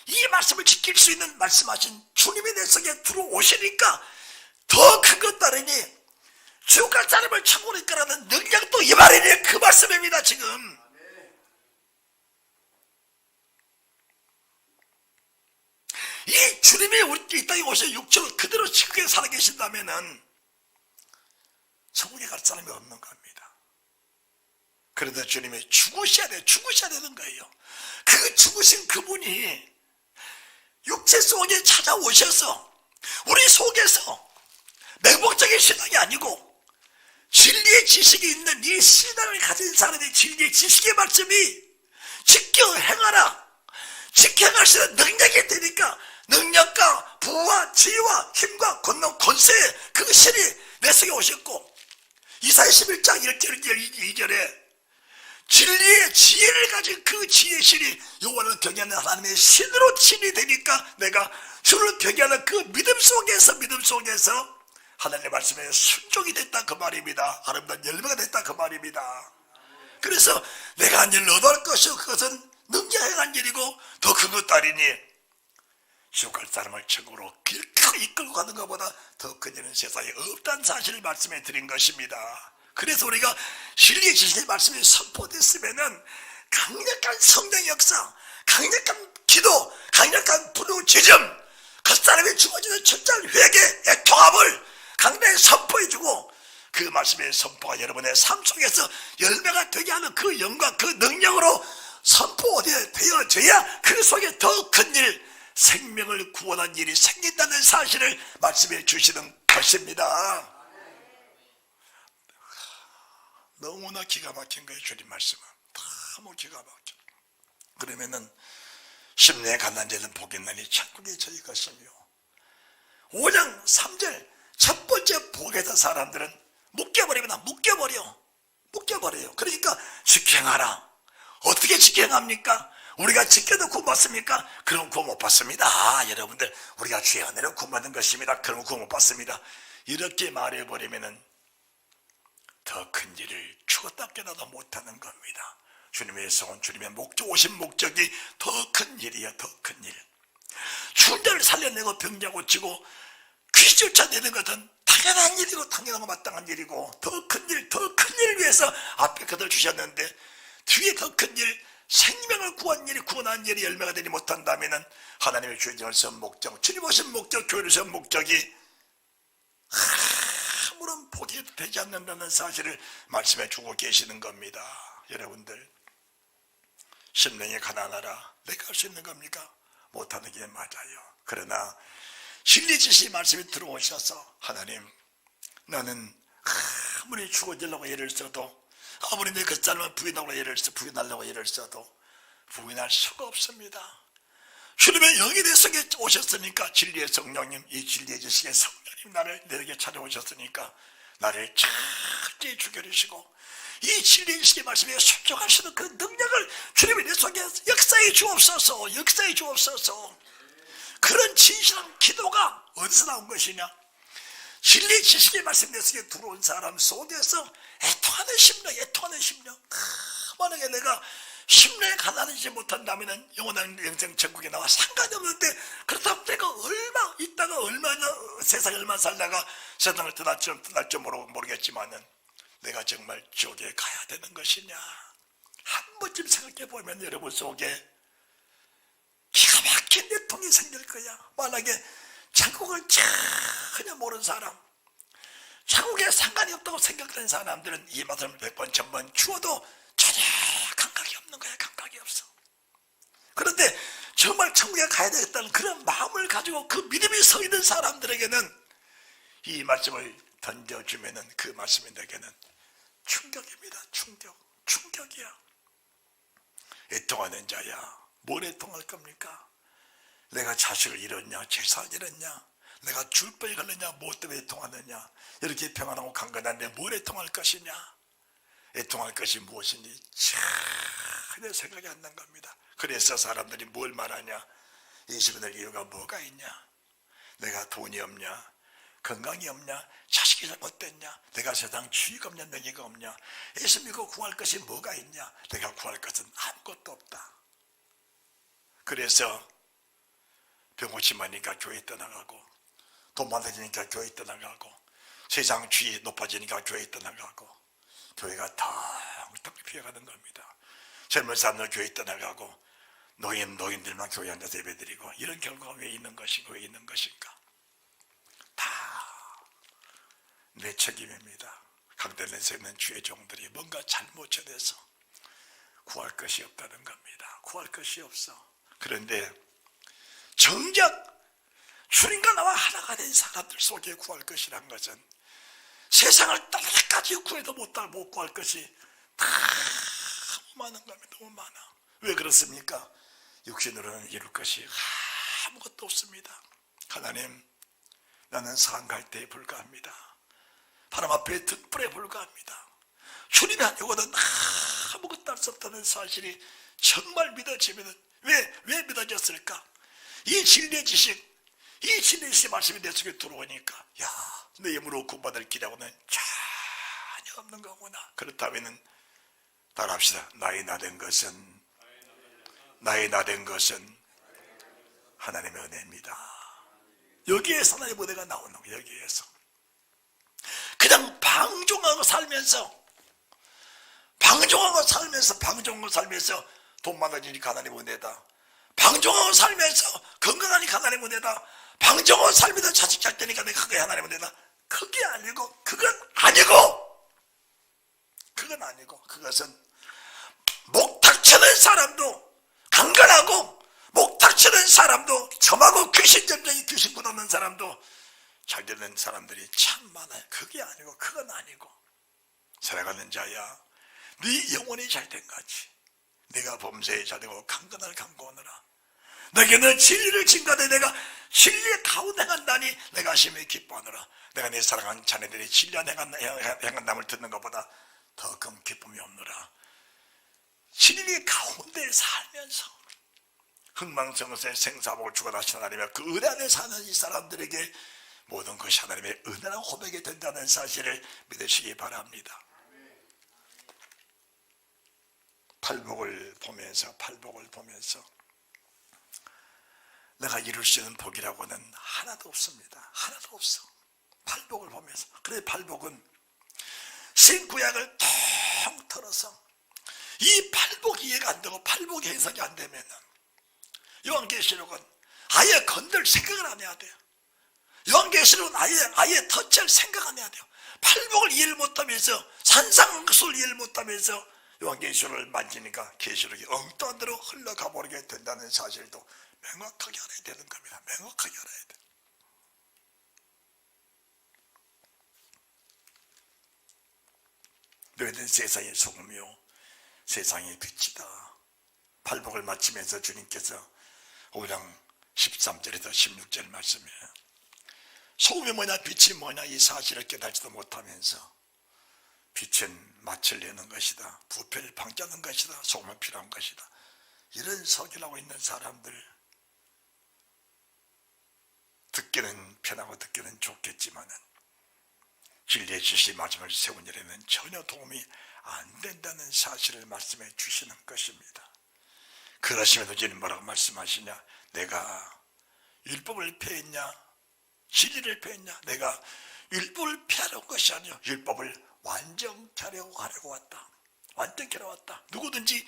이 말씀을 지킬 수 있는 말씀하신 주님이 내 속에 들어오시니까 더 큰 것 따르니 죽을 사람을 천국으로 이끌어가는 능력도 이 말이니 그 말씀입니다. 지금 이 주님이 우리 이 땅에 오셔 육체로 그대로 지구에 살아계신다면은 천국에 갈 사람이 없는 겁니다. 그런데 주님이 죽으셔야 되는 거예요. 그 죽으신 그분이 육체 속에 찾아오셔서 우리 속에서 맹목적인 신앙이 아니고 진리의 지식이 있는 이 신앙을 가진 사람의 진리의 지식의 말씀이 지켜 행하라. 지켜 행할 수 있는 능력이 되니까 능력과 부와 지혜와 힘과 권능 권세 그 신이 내 속에 오셨고 이사야 11장 1절 2절에 진리의 지혜를 가진 그 지혜의 신이 여호와를 경외하는 하나님의 신으로 신이 되니까 내가 주를 경외하는 그 믿음 속에서 하나님의 말씀에 순종이 됐다 그 말입니다. 아름다운 열매가 됐다 그 말입니다. 그래서 내가 한 일을 얻을 것이요 그것은 능히 행한 일이고 더 큰 것도 아니니 지옥 갈 사람을 천국으로 길게 이끌고 가는 것보다 더 큰 일은 세상에 없다는 사실을 말씀해 드린 것입니다. 그래서 우리가 진리의 지식의 말씀이 선포됐으면은 강력한 성령 역사, 강력한 기도, 강력한 분노 지점, 그 사람이 주어지는 철저한 회개, 통합을 강력하게 선포해주고 그 말씀의 선포가 여러분의 삶 속에서 열매가 되게 하는 그 영광, 그 능력으로 선포되어져야 그 속에 더 큰 일, 생명을 구원한 일이 생긴다는 사실을 말씀해 주시는 것입니다. 너무나 기가 막힌 거예요. 주님 말씀은 너무 기가 막혀. 그러면은 심령의 가난한 자는 복이 있나니 천국이 저희 것이며 5장 3절 첫 번째 복에서 사람들은 묶여버려요. 그러니까 직행하라. 어떻게 직행합니까? 우리가 지켜도 구원 받습니까? 그럼 구원 못 받습니다. 여러분들 우리가 주의 은혜로 구원 받는 것입니다. 그럼 구원 못 받습니다. 이렇게 말해버리면은 더 큰 일을 죽었다 깨어나도 못하는 겁니다. 주님에서 온 주님의 오신 목적이 더 큰 일이야. 더 큰 일. 죽은 살려내고 병자 고치고 귀신 쫓아내는 것은 당연한 일이고 당연하고 마땅한 일이고 더 큰 일 위해서 앞에 그들 주셨는데 뒤에 더 큰 일, 생명을 구원한 일이 열매가 되지 못한다면 하나님의 주님을 세운 목적, 주님 오신 목적, 교회를 세운 목적이 아무런 복이 되지 않는다는 사실을 말씀해 주고 계시는 겁니다. 여러분들 심령이 가난하라 내가 할 수 있는 겁니까? 못하는 게 맞아요. 그러나 진리 지식의 말씀이 들어오셔서 하나님 나는 아무리 죽어지려고 애를 써도 아무리 내 그 사람을 부인하려고 애를 써도 부인할 수가 없습니다. 주님의 영이 내 속에 오셨으니까 진리의 성령님, 이 진리의 지식의 성령님 나를 내게 찾아오셨으니까 나를 철저히 죽여주시고 이 진리의 지식의 말씀에 순종하시는 그 능력을 주님이 내 속에 역사해 주옵소서. 그런 진실한 기도가 어디서 나온 것이냐? 진리의 지식의 말씀 내 속에 들어온 사람 속에서 애통하는 심령. 만약에 내가 심령에 가난하지 못한다면 영원한 영생 천국에 나와 상관이 없는데 그렇다고 내가 얼마나 세상에 얼마나 살다가 세상을 떠날 줄 모르겠지만은 내가 정말 지옥에 가야 되는 것이냐? 한 번쯤 생각해 보면 여러분 속에 기가 막힌 내통이 생길 거야. 만약에 천국을 전혀 모르는 사람, 천국에 상관이 없다고 생각하는 사람들은 이 말씀을 100번, 1000번 주어도 전혀 감각이 없는 거야. 감각이 없어. 그런데 정말 천국에 가야 되겠다는 그런 마음을 가지고 그 믿음이 서 있는 사람들에게는 이 말씀을 던져주면은 그 말씀이 내게는 충격입니다. 충격이야. 애통하는 자야. 뭘 애통할 겁니까? 내가 자식을 잃었냐? 재산을 잃었냐? 내가 줄병에 걸렸냐? 뭐 때문에 애통하느냐? 이렇게 평안하고 강건한데 뭘 애통할 것이냐? 애통할 것이 무엇인지 전혀 생각이 안 난 겁니다. 그래서 사람들이 뭘 말하냐? 예수님의 이유가 뭐가 있냐? 내가 돈이 없냐? 건강이 없냐? 자식이 잘못됐냐? 내가 세상 주의가 없냐? 명예가 없냐? 예수 믿고 구할 것이 뭐가 있냐? 내가 구할 것은 아무것도 없다. 그래서 병고침하니까 교회 떠나가고 돈 많아지니까 교회 떠나가고 세상 주의 높아지니까 교회 떠나가고 교회가 텅텅 비어가는 겁니다. 젊은 사람들 교회 떠나가고 노인들만 교회 앉아서 예배드리고 이런 결과가 왜 있는 것인가? 다 내 책임입니다. 강단에서 있는 주의 종들이 뭔가 잘못돼서 구할 것이 없다는 겁니다. 구할 것이 없어. 그런데 정작 주님과 나와 하나가 된 사람들 속에 구할 것이란 것은 세상을 따라까지 구해도 못 구할 것이 너무 많은 겁니다. 너무 많아. 왜 그렇습니까? 육신으로는 이룰 것이 아무것도 없습니다. 하나님, 나는 상갈대에 불과합니다. 바람 앞에 등불에 불과합니다. 주님이 아니고는 아무것도 할 수 없다는 사실이 정말 믿어지면 왜 믿어졌을까? 이 진리의 지식, 이 진리의 말씀이 내 속에 들어오니까 내 힘으로 구원받을 기라고는 전혀 없는 거구나. 그렇다면 따라합시다. 나의 나된 것은 하나님의 은혜입니다. 여기에서 하나님의 은혜가 나오는 거예요. 여기에서 그냥 방종하고 살면서 돈 많아지니까 하나님의 은혜다. 방종하고 살면서 건강하니까 하나님의 은혜다. 방종하고 살면서 자식 잘 되니까 내가 그게 하나님의 은혜다. 그게 아니고 그것은 목탁치는 사람도 강건하고 목탁치는 사람도 점하고 귀신점쟁이 귀신 굳어놓는 사람도 잘 되는 사람들이 참 많아요. 그건 아니고 살아가는 자야, 네 영혼이 잘된 거지. 네가 범죄에 잘되고 강건을 강구하느라 내게는 진리를 증거하되 내가 진리의 가운데 행한다니 내가 심히 기뻐하느라. 내가 내 사랑하는 자네들이 진리한 행한담을 듣는 것보다 더 큰 기쁨이 없느라. 진리 가운데 살면서 흥망성쇠 생사복을 주관하신 하나님의 그 은혜 안에 사는 이 사람들에게 모든 것이 하나님의 은혜랑 호백이 된다는 사실을 믿으시기 바랍니다. 팔복을 보면서 내가 이룰 수 있는 복이라고는 하나도 없습니다. 하나도 없어. 팔복을 보면서. 그래, 팔복은 신구약을 통틀어서 이 팔복 이해가 안 되고 팔복 해석이 안 되면 요한계시록은 아예 건들 생각을 안 해야 돼요. 요한계시록은 아예 터치할 생각 안 해야 돼요. 팔복을 이해를 못하면서 산상수를 이해를 못하면서 요한계시록을 만지니까 계시록이 엉뚱한 대로 흘러가 버리게 된다는 사실도 명확하게 알아야 되는 겁니다. 명확하게 알아야 돼. 너희는 세상의 소금이요 세상의 빛이다. 팔복을 마치면서 주님께서 5장 13절에서 16절 말씀이에요. 소금이 뭐냐 빛이 뭐냐 이 사실을 깨닫지도 못하면서 빛은 맛을 내는 것이다. 부패를 방지하는 것이다. 소금은 필요한 것이다. 이런 설교를 있는 사람들, 듣기는 편하고 듣기는 좋겠지만은 진리의 지시 말씀을 세운 일에는 전혀 도움이 안 된다는 사실을 말씀해 주시는 것입니다. 그러시면서 주님 뭐라고 말씀하시냐? 내가 율법을 폐했냐? 진리를 폐했냐? 내가 율법을 폐하려고 것이 아니요 율법을 완전케 하려고 왔다. 완전케 하려고 왔다. 누구든지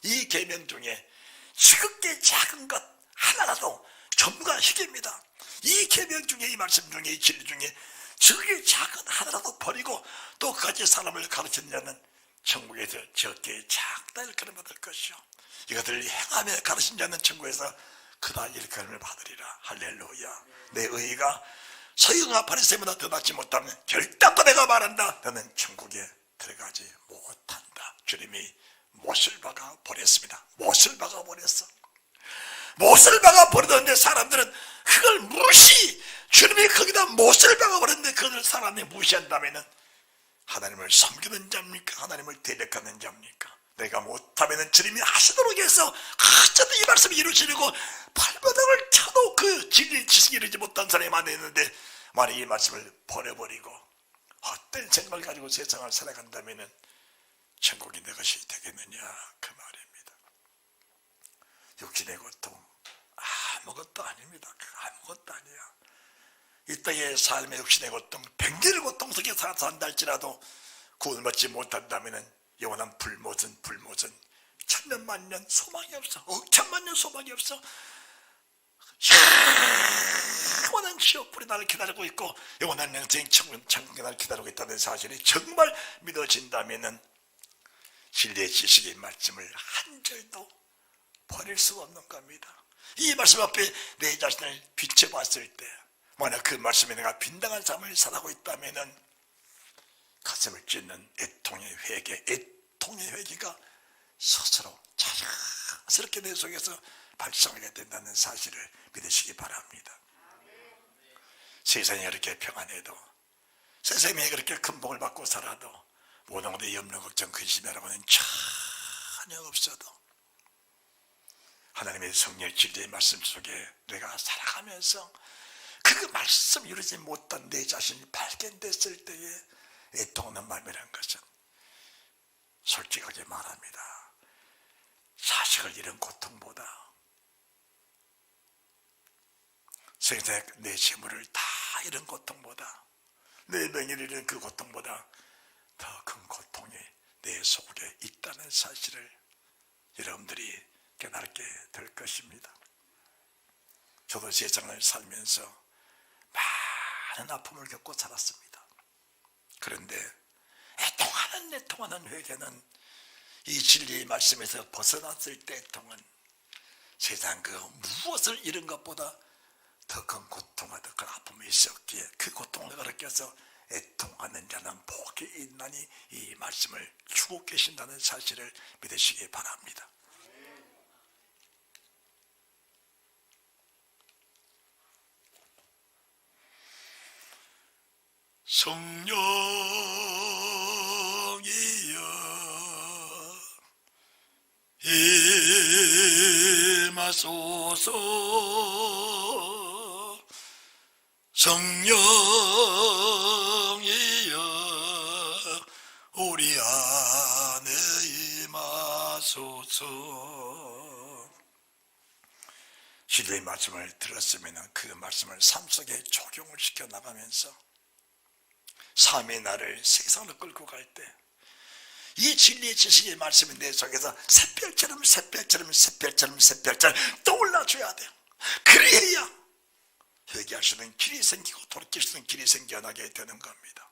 이 계명 중에 지극게 작은 것 하나라도 전부가 희귀입니다. 이 계명 중에, 이 말씀 중에, 이 진리 중에 지극게 작은 하나라도 버리고 또 그같이 사람을 가르치는 자는 천국에서 적게 작다 일컬음을 받을 것이요 이것들을 행하며 가르친 자는 천국에서 그다 일컬음을 받으리라. 할렐루야. 내 의의가 서기관과 바리새인보다 더 낫지 못하면 결단코 내가 말한다. 너는 천국에 들어가지 못한다. 주님이 못을 박아 버렸습니다. 못을 박아 버렸어. 못을 박아 버리는데 사람들은 그걸 주님이 거기다 못을 박아 버렸는데 그걸 사람이 무시한다면은 하나님을 섬기는 자입니까? 하나님을 대적하는 자입니까? 내가 못하면은 주님이 하시도록 해서 어쩌든 이 말씀을 이루시려고 발바닥을 쳐도 그 진리 지식이 이르지 못한 사람이 많이 있는데 만약 이 말씀을 버려버리고 헛된 생각을 가지고 세상을 살아간다면은 천국이 내 것이 되겠느냐 그 말입니다. 육신의 고통 아무것도 아닙니다. 아무것도 아니야. 이 땅의 삶의 육신의 고통, 백년의 고통 속에 산다 할지라도 구원받지 못한다면 영원한 불못은 천년 만년 소망이 없어. 억천만 년 소망이 없어. 영원한 지옥불이 나를 기다리고 있고 영원한 영생 천국이 나를 기다리고 있다는 사실이 정말 믿어진다면 진리의 지식의 말씀을 한 절도 버릴 수가 없는 겁니다. 이 말씀 앞에 내 자신을 비춰봤을 때 만약 그 말씀에 내가 빈당한 삶을 살아가고 있다면 가슴을 찢는 애통의 회개, 애통의 회개가 스스로 자연스럽게 내 속에서 발생하게 된다는 사실을 믿으시기 바랍니다. 세상이 그렇게 평안해도, 세상에 그렇게 큰 복을 받고 살아도 모든 것에 염려, 걱정, 근심이라고는 전혀 없어도 하나님의 성령 진리의 말씀 속에 내가 살아가면서 그 말씀 이루지 못한 내 자신이 발견됐을 때에 애통하는 마음이라는 것은 솔직하게 말합니다. 자식을 잃은 고통보다, 세상에 내 재물을 다 잃은 고통보다, 내 명예를 잃은 그 고통보다 더 큰 고통이 내 속에 있다는 사실을 여러분들이 깨닫게 될 것입니다. 저도 세상을 살면서 많은 아픔을 겪고 살았습니다. 그런데 애통하는 회개는 이 진리의 말씀에서 벗어났을 때 애통은 세상 그 무엇을 잃은 것보다 더 큰 고통과 더 큰 아픔이 있었기에 그 고통을 가르쳐서 애통하는 자는 복이 있나니 이 말씀을 주고 계신다는 사실을 믿으시기 바랍니다. 성령이여 임하소서. 성령이여 우리 안에 임하소서. 진리의 말씀을 들었으면 그 말씀을 삶 속에 적용을 시켜 나가면서 삶의 나를 세상으로 끌고 갈 때 이 진리의 지식의 말씀이 내 속에서 샛별처럼 떠올라줘야 돼요. 그래야 회개할 수 있는 길이 생기고 돌이킬 수 있는 길이 생겨나게 되는 겁니다.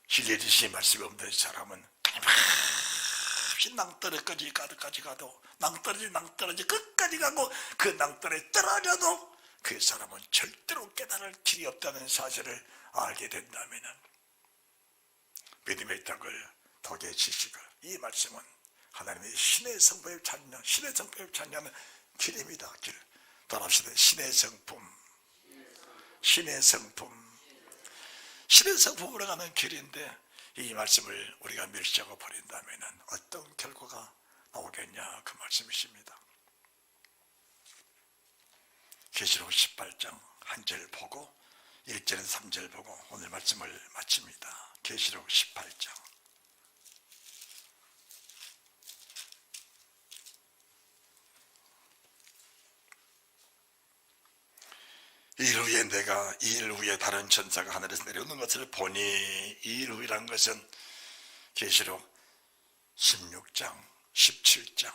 진리의 지식의 말씀이 없는 사람은 끊임없이 낭떠러지까지 가도 낭떠러지 끝까지 가고 그 낭떠러지에 떨어져도 그 사람은 절대로 깨달을 길이 없다는 사실을 알게 된다면 믿음의 떡을 독의 지식을, 이 말씀은 하나님의 신의 성품을 찾는, 신의 성품을 찾는 길입니다. 길. 따라합시다. 신의 성품, 신의 성품으로 가는 길인데 이 말씀을 우리가 멸시하고 버린다면 어떤 결과가 나오겠냐, 그 말씀이십니다. 계시록 18장 1절 보고 1절에서 3절 보고 오늘 말씀을 마칩니다. 계시록 18장. 이일 후에 내가 이일 후에 다른 천사가 하늘에서 내려오는 것을 보니, 이일 후이라는 것은 계시록 16장, 17장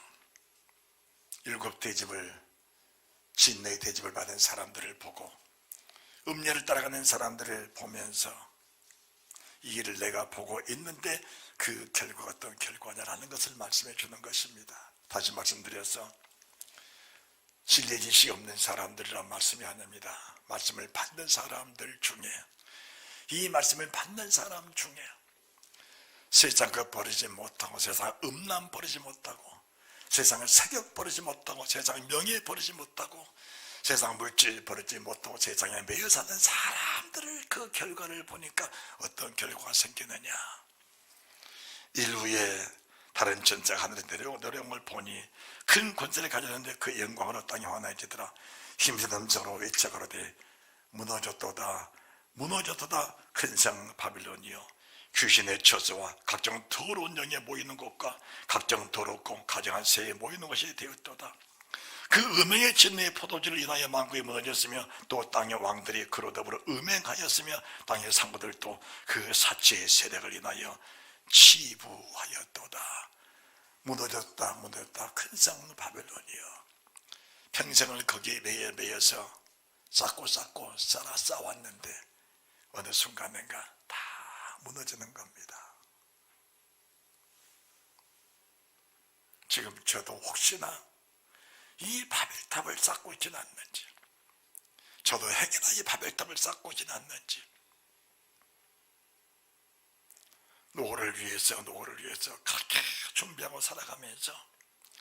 7대집을, 진내의 대집을 받은 사람들을 보고 음녀를 따라가는 사람들을 보면서 이 일을 내가 보고 있는데 그 결과가 어떤 결과냐라는 것을 말씀해 주는 것입니다. 다시 말씀드려서 진리의 지식이 없는 사람들이란 말씀이 아닙니다. 말씀을 받는 사람들 중에, 이 말씀을 받는 사람 중에 세상 것 버리지 못하고, 세상 음란 버리지 못하고, 세상을 세력 버리지 못하고, 세상 명예 버리지 못하고, 세상 물질 버리지 못하고 세상에 매여 사는 사람들을 그 결과를 보니까 어떤 결과가 생기느냐. 일 후에 다른 천사가 하늘에 내려온 걸 보니 큰 권세를 가졌는데 그 영광으로 땅이 환해지더라. 힘센 음성으로 외쳐 가로되 무너졌도다 무너졌도다 큰 성 바빌론이여, 귀신의 처소와 각종 더러운 영에 모이는 곳과 각종 더럽고 가증한 새에 모이는 것이 되었도다. 그 음행의 진리의 포도주를 인하여 만국이 무너졌으며 또 땅의 왕들이 그로 더불어 음행하였으며 땅의 상부들도 그 사치의 세력을 인하여 치부하였도다. 무너졌다 큰 성 바벨론이여, 평생을 거기에 매여서 쌓고 쌓았는데 어느 순간인가 다 무너지는 겁니다. 지금 저도 혹시나 이 바벨탑을 쌓고 있지는 않는지, 저도 행여나 이 바벨탑을 쌓고 오진 않는지, 노후를 위해서 그렇게 준비하고 살아가면서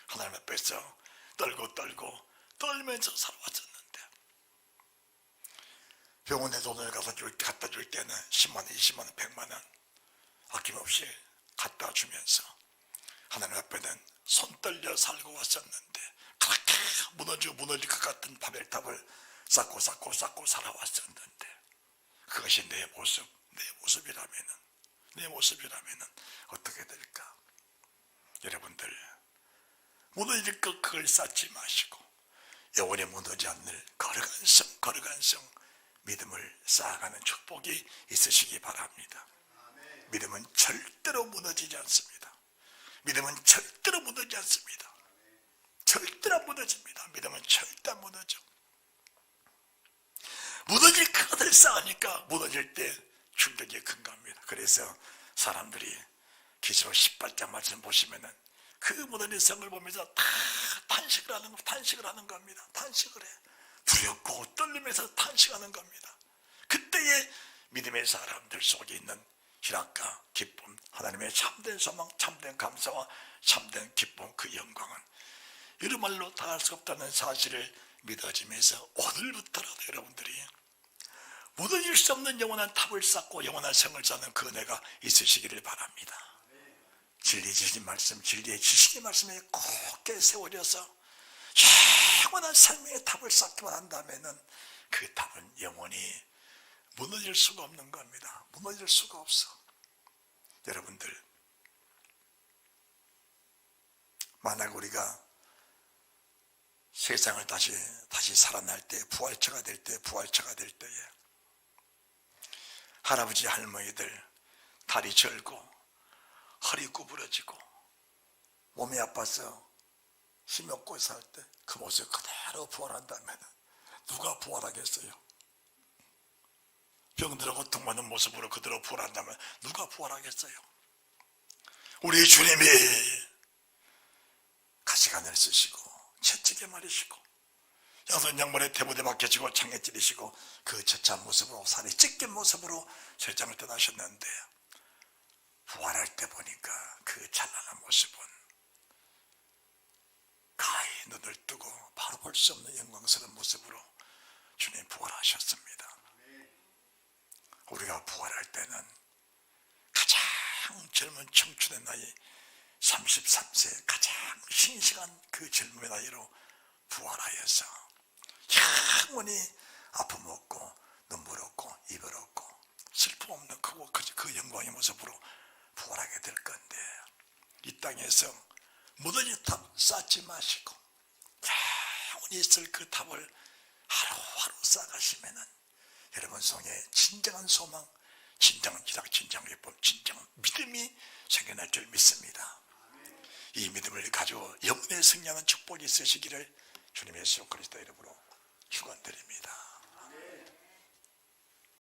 하나님 앞에서 떨면서 살아왔었는데, 병원에 돈을 갖다 줄 때는 10만 원, 20만 원, 100만 원 아낌없이 갖다 주면서 하나님 앞에는 손 떨려 살고 왔었는데, 그렇게 무너질 것 같은 바벨탑을 쌓고 살아왔었는데, 그것이 내 모습이라면 어떻게 될까? 여러분들, 무너질 것 그걸 쌓지 마시고 영원히 무너지지 않는 거룩한 믿음을 쌓아가는 축복이 있으시기 바랍니다. 믿음은 절대로 무너지지 않습니다. 믿음은 절대로 무너지지 않습니다. 절대로 안 무너집니다. 믿음은 절대 안 무너져. 무너질 것을 쌓으니까 무너질 때 충격이 큰 겁니다. 그래서 사람들이 계시록 18장 말씀 보시면은 그 무너진 성을 보면서 다 탄식을 하는 겁니다. 탄식을 해. 두렵고 떨리면서 탄식하는 겁니다. 그때의 믿음의 사람들 속에 있는 희락과 기쁨, 하나님의 참된 소망, 참된 감사와 참된 기쁨, 그 영광은 이런 말로 다 할 수 없다는 사실을 믿어지면서 오늘부터라도 여러분들이 무너질 수 없는 영원한 탑을 쌓고 영원한 성을 쌓는 그 은혜가 있으시기를 바랍니다. 진리의 지식의 말씀에 굳게 세워져서 영원한 생명의 탑을 쌓기만 한다면 그 탑은 영원히 무너질 수가 없는 겁니다. 무너질 수가 없어. 여러분들, 만약 우리가 세상을 다시 살아날 때, 부활체가 될 때에 할아버지 할머니들 다리 절고 허리 구부러지고 몸이 아파서 힘이 없고 살 때 그 모습 그대로 부활한다면 누가 부활하겠어요? 병들어 고통받는 모습으로 그대로 부활한다면 누가 부활하겠어요? 우리 주님이 가시관을 쓰시고 채찍에 말이시고 양손 양발에 대부대 박혀지고 창에 찌르시고 그 처참한 모습으로 살이 찢긴 모습으로 세상을 떠나셨는데, 부활할 때 보니까 그 찬란한 모습은 가히 눈을 뜨고 바로 볼 수 없는 영광스러운 모습으로 주님 부활하셨습니다. 우리가 부활할 때는 가장 젊은 청춘의 나이 33세 가장 싱싱한 그 젊음의 나이로 부활하여서 영원히 아픔 없고 눈물 없고 이별 없고 슬픔 없는 그 영광의 모습으로 부활하게 될 건데, 이 땅에서 무너진 탑 쌓지 마시고 영원히 있을 그 탑을 하루하루 쌓아가시면은 여러분 속에 진정한 소망, 진정한 기락, 진정한 기쁨, 진정한 믿음이 생겨날 줄 믿습니다. 이 믿음을 가지고 영원히 승리하는 축복이 있으시기를 주님의 예수 그리스도 이름으로 축원드립니다.